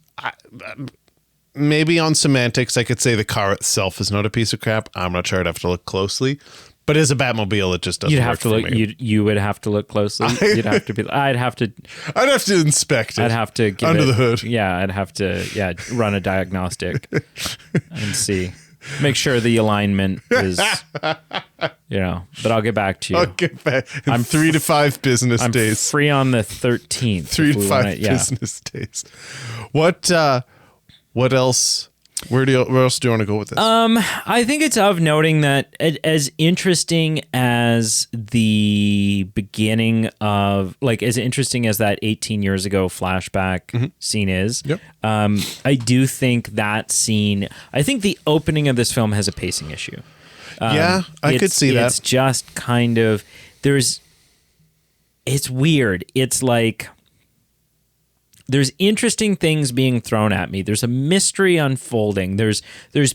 Maybe on semantics, I could say the car itself is not a piece of crap. I'm not sure. I'd have to look closely. But as a Batmobile, it just doesn't You'd work have to for look. me. You would have to look closely. You'd have to be. I'd have to inspect it. I'd have to give under the it- hood. Yeah, I'd have to run a diagnostic and see, make sure the alignment is, But I'll get back to you. I'll get back in 3 to 5 business I'm days. free on the 13th. 3 to 5 business days. What else? Where else do you want to go with this? I think it's of noting that as interesting as the beginning of, like, as interesting as that 18 years ago flashback scene is, Yep. I do think that scene, I think the opening of this film has a pacing issue. Yeah, I could see that. It's just kind of, it's weird. It's like, there's interesting things being thrown at me. There's a mystery unfolding. There's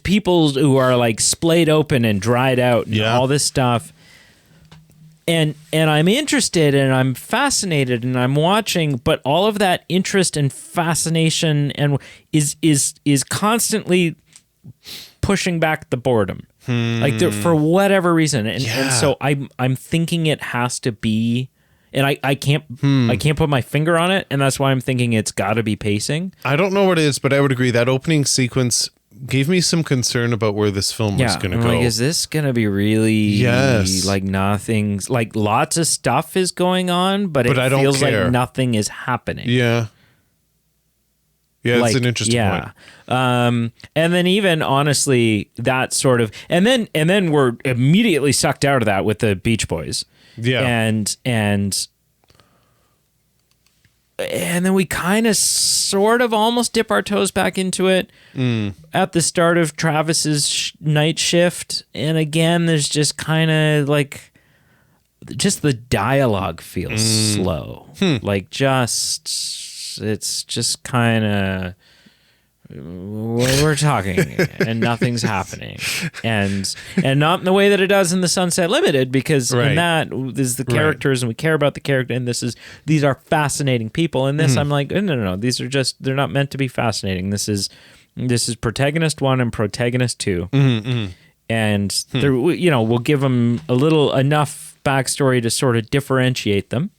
people who are like splayed open and dried out and all this stuff. And I'm interested and I'm fascinated and I'm watching, but all of that interest and fascination and is constantly pushing back the boredom. Like for whatever reason. And so I'm thinking it has to be, and I can't put my finger on it, and that's why I'm thinking it's got to be pacing. I don't know what it is, but I would agree that opening sequence gave me some concern about where this film was going to go. Like, is this going to be really like nothing's, like lots of stuff is going on, but it I don't feels care. like nothing is happening. Yeah. Yeah, that's Like, an interesting point. And then even honestly, that sort of, and then we're immediately sucked out of that with the Beach Boys. Yeah. And then we kind of sort of almost dip our toes back into it at the start of Travis's night shift. And again, there's just kind of like, just the dialogue feels slow. Like it's just kind of, we're talking and nothing's happening, and not in the way that it does in the Sunset Limited, because in that is the characters and we care about the character, and these are fascinating people. And this I'm like, no, these are just, they're not meant to be fascinating. This is protagonist 1 and protagonist 2, and there, we'll give them enough backstory to sort of differentiate them.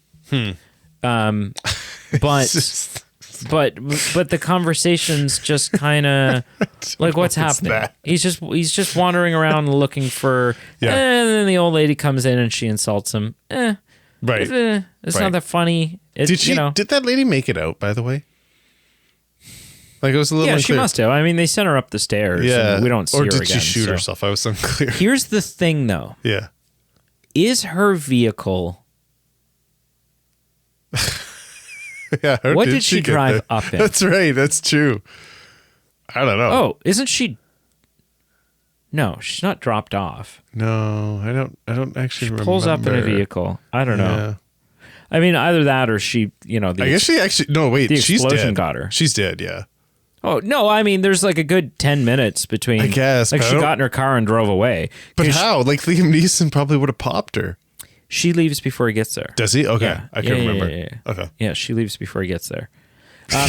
But the conversation's just kind of like, what's happening? He's just wandering around looking for, and then the old lady comes in and she insults him. It's not that funny. Did that lady make it out, by the way? Like, it was a little unclear. She must have. I mean, they sent her up the stairs. Yeah, and we don't see her again. Or did she shoot herself? I was unclear. Here's the thing, though. Yeah. Is her vehicle? Yeah. What did she drive up in? That's right. That's true. I don't know. Oh, isn't she? No, she's not dropped off. No, I don't actually remember. Pulls up in a vehicle. I don't know. I mean, either that or she, I guess she actually. No, wait. The She's explosion dead. got her. She's dead. Yeah. Oh no! I mean, there's like a good 10 minutes between. I guess. Like, she got in her car and drove away. But how? Like, Liam Neeson probably would have popped her. She leaves before he gets there. Does he? Okay. Yeah. I can remember. Yeah. Okay. Yeah, she leaves before he gets there.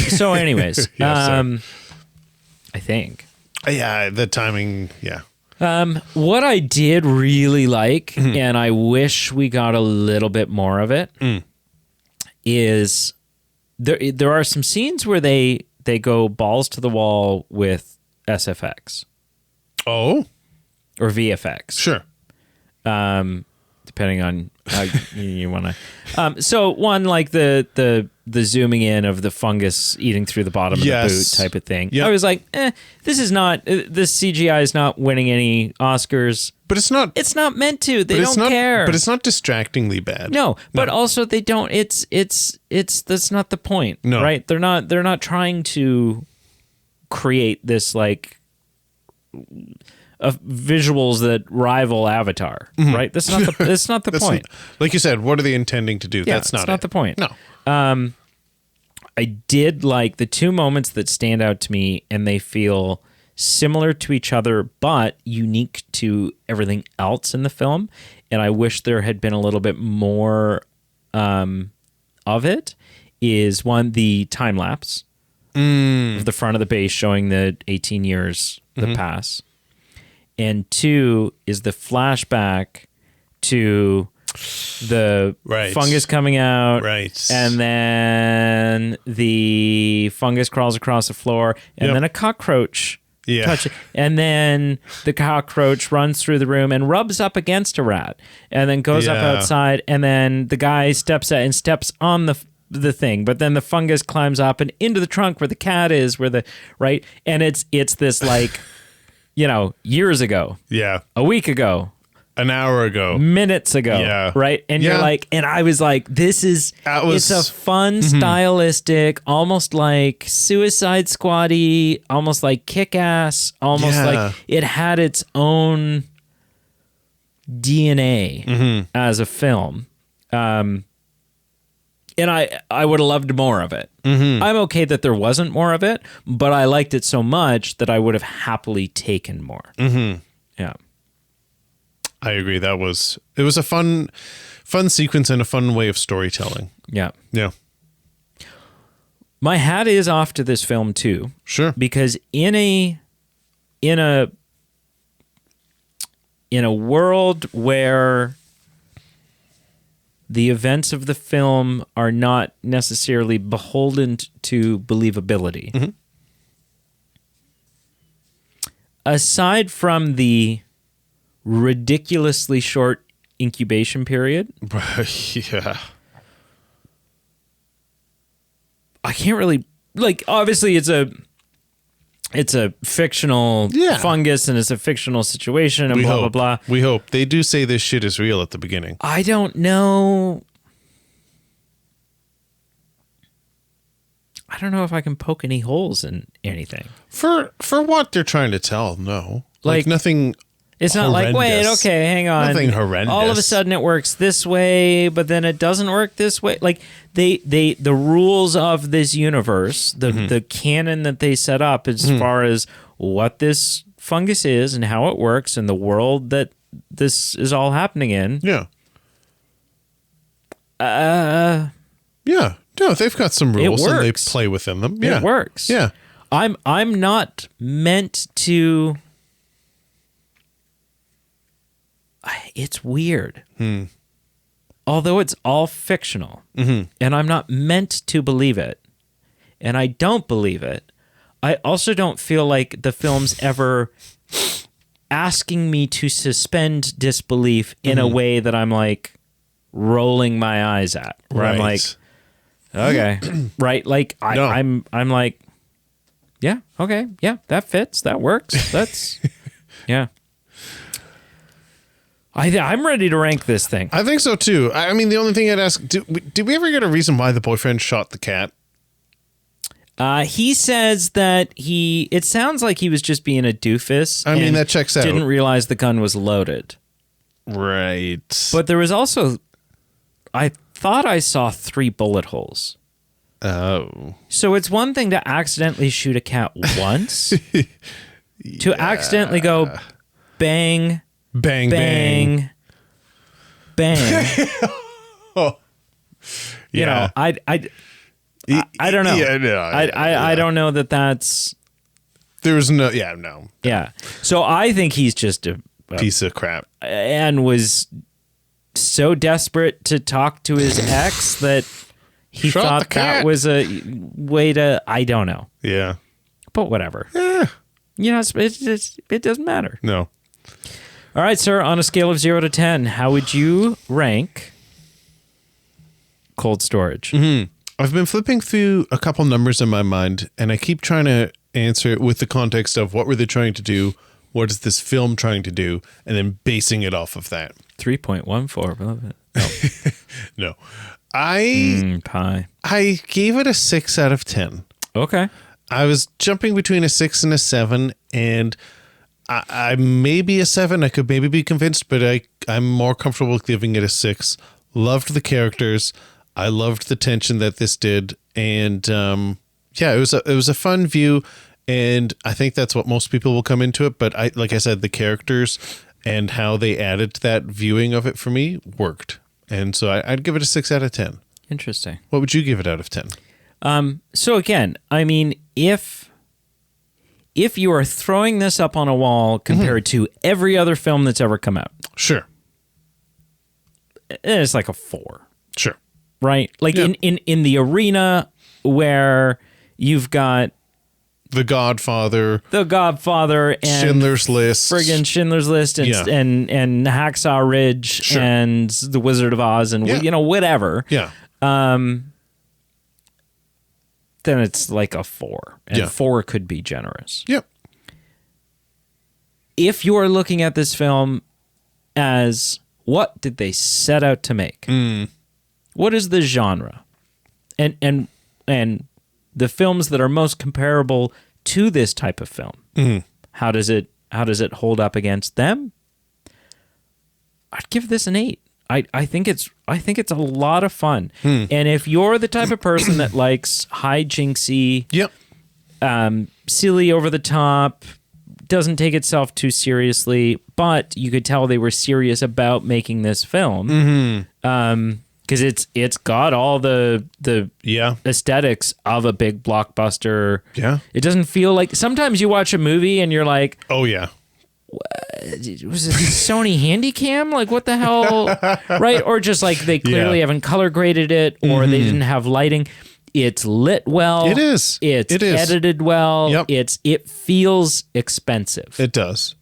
So anyways, I think. Yeah, the timing, yeah. What I did really like, and I wish we got a little bit more of it, is there are some scenes where they go balls to the wall with SFX. Oh? Or VFX. Sure. Depending on how you want to. So one, like the zooming in of the fungus eating through the bottom of the boot type of thing. Yep. I was like, this CGI is not winning any Oscars. But it's not. It's not meant to. They don't care. But it's not distractingly bad. No, but also they don't. It's that's not the point. No. Right? They're not trying to create this like of visuals that rival Avatar, right? That's not the point. Like you said, what are they intending to do? Yeah, that's not the point. No. I did like the two moments that stand out to me, and they feel similar to each other, but unique to everything else in the film. And I wish there had been a little bit more of it. Is one, the time lapse of the front of the base showing the 18 years that pass. And two is the flashback to the fungus coming out, Right. and then the fungus crawls across the floor, and then a cockroach touches it, and then the cockroach runs through the room and rubs up against a rat, and then goes up outside, and then the guy steps on the thing, but then the fungus climbs up and into the trunk where the cat is, and it's this like, years ago, a week ago, an hour ago, minutes ago, right? And you're like, and I was like, it's a fun, stylistic, almost like Suicide Squad-y, almost like Kick-Ass, almost like it had its own DNA as a film. And I would have loved more of it. I'm okay that there wasn't more of it, but I liked it so much that I would have happily taken more. Yeah. I agree. It was a fun sequence and a fun way of storytelling. Yeah. Yeah. My hat is off to this film too. Sure. Because in a world where the events of the film are not necessarily beholden to believability, aside from the ridiculously short incubation period, I can't really, obviously it's a fictional fungus and it's a fictional situation and blah, blah, blah. We hope. They do say this shit is real at the beginning. I don't know. I don't know if I can poke any holes in anything. For what they're trying to tell, no. Like nothing. It's not horrendous. like, wait, okay, hang on. Nothing horrendous. All of a sudden it works this way, but then it doesn't work this way. Like the rules of this universe, the canon that they set up as far as what this fungus is and how it works and the world that this is all happening in. Yeah. Yeah. No, they've got some rules and they play within them. Yeah. It works. Yeah. I'm not meant to. It's weird. Although it's all fictional, and I'm not meant to believe it, and I don't believe it, I also don't feel like the film's ever asking me to suspend disbelief in a way that I'm like rolling my eyes at, where I'm like, okay, right? Like I'm like, yeah, okay, yeah, that fits, that works, that's, yeah. I'm ready to rank this thing. I think so too. I mean, the only thing I'd ask, did we ever get a reason why the boyfriend shot the cat? He says that it sounds like he was just being a doofus. I mean, that checks out. Didn't realize the gun was loaded. Right. But there was also, I thought I saw 3 bullet holes. Oh. So it's one thing to accidentally shoot a cat once, to accidentally go bang, bang, bang, bang. Oh. You know, I don't know. Yeah, no, I don't know that that's. There's no. Yeah, no. Yeah. So I think he's just a piece of crap, and was so desperate to talk to his ex that he thought that was a way to. I don't know. Yeah. But whatever. Yeah. You know, it doesn't matter. No. All right, sir. On a scale of 0 to 10, how would you rank Cold Storage? Mm-hmm. I've been flipping through a couple numbers in my mind, and I keep trying to answer it with the context of what were they trying to do, what is this film trying to do, and then basing it off of that. 3.14. No. I gave it a 6 out of 10. Okay. I was jumping between a 6 and a 7, and I may be a 7. I could maybe be convinced, but I'm more comfortable giving it a 6. Loved the characters. I loved the tension that this did, and yeah, it was a fun view, and I think that's what most people will come into it. But like I said, the characters and how they added to that viewing of it for me worked, and so I'd give it a 6 out of 10. Interesting. What would you give it out of 10? So again, I mean, if you are throwing this up on a wall compared to every other film that's ever come out, sure, it's like a 4. Sure. Right? Like Yeah. in the arena where you've got The Godfather, and Schindler's List, friggin' Schindler's List and Hacksaw Ridge and The Wizard of Oz and whatever. Yeah. Then it's like a 4. And 4 could be generous. Yep. If you're looking at this film as what did they set out to make? What is the genre? And the films that are most comparable to this type of film. How does it hold up against them? I'd give this an 8. I think it's a lot of fun. And if you're the type of person that likes hijinksy, silly, over the top, doesn't take itself too seriously, but you could tell they were serious about making this film. Because it's got all the aesthetics of a big blockbuster. Yeah. It doesn't feel like... Sometimes you watch a movie and you're like... Oh, yeah. Was it Sony Handycam? Like, what the hell? Right? Or just like they clearly haven't color graded it, or they didn't have lighting. It's lit well. It is. It's edited well. Yep. It feels expensive. It does.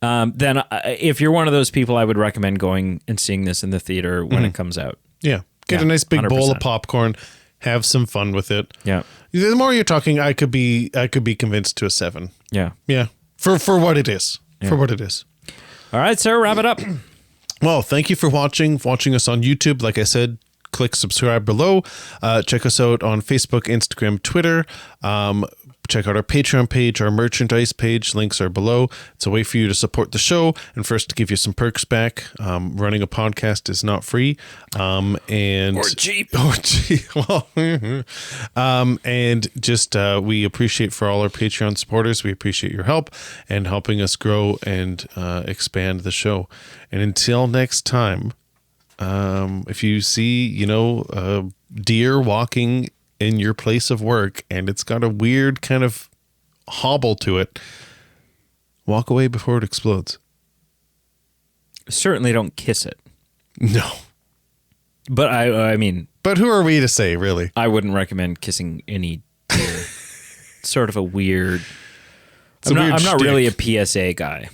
Then if you're one of those people, I would recommend going and seeing this in the theater when it comes out. Yeah. Get a nice big 100%. Bowl of popcorn. Have some fun with it. Yeah. The more you're talking, I could be convinced to a 7. Yeah. Yeah. For what it is. Yeah. For what it is. All right, sir. Wrap it up. Well, thank you for watching us on YouTube. Like I said, click subscribe below. Check us out on Facebook, Instagram, Twitter. Check out our Patreon page, our merchandise page. Links are below. It's a way for you to support the show and for us to give you some perks back. Running a podcast is not free. Or cheap. Well, and just we appreciate for all our Patreon supporters. We appreciate your help and helping us grow and expand the show. And until next time, if you see, a deer walking in your place of work and it's got a weird kind of hobble to it, walk away before it explodes. Certainly don't kiss it. No. But I mean... But who are we to say, really? I wouldn't recommend kissing any deer. Sort of a weird... I'm not really a PSA guy.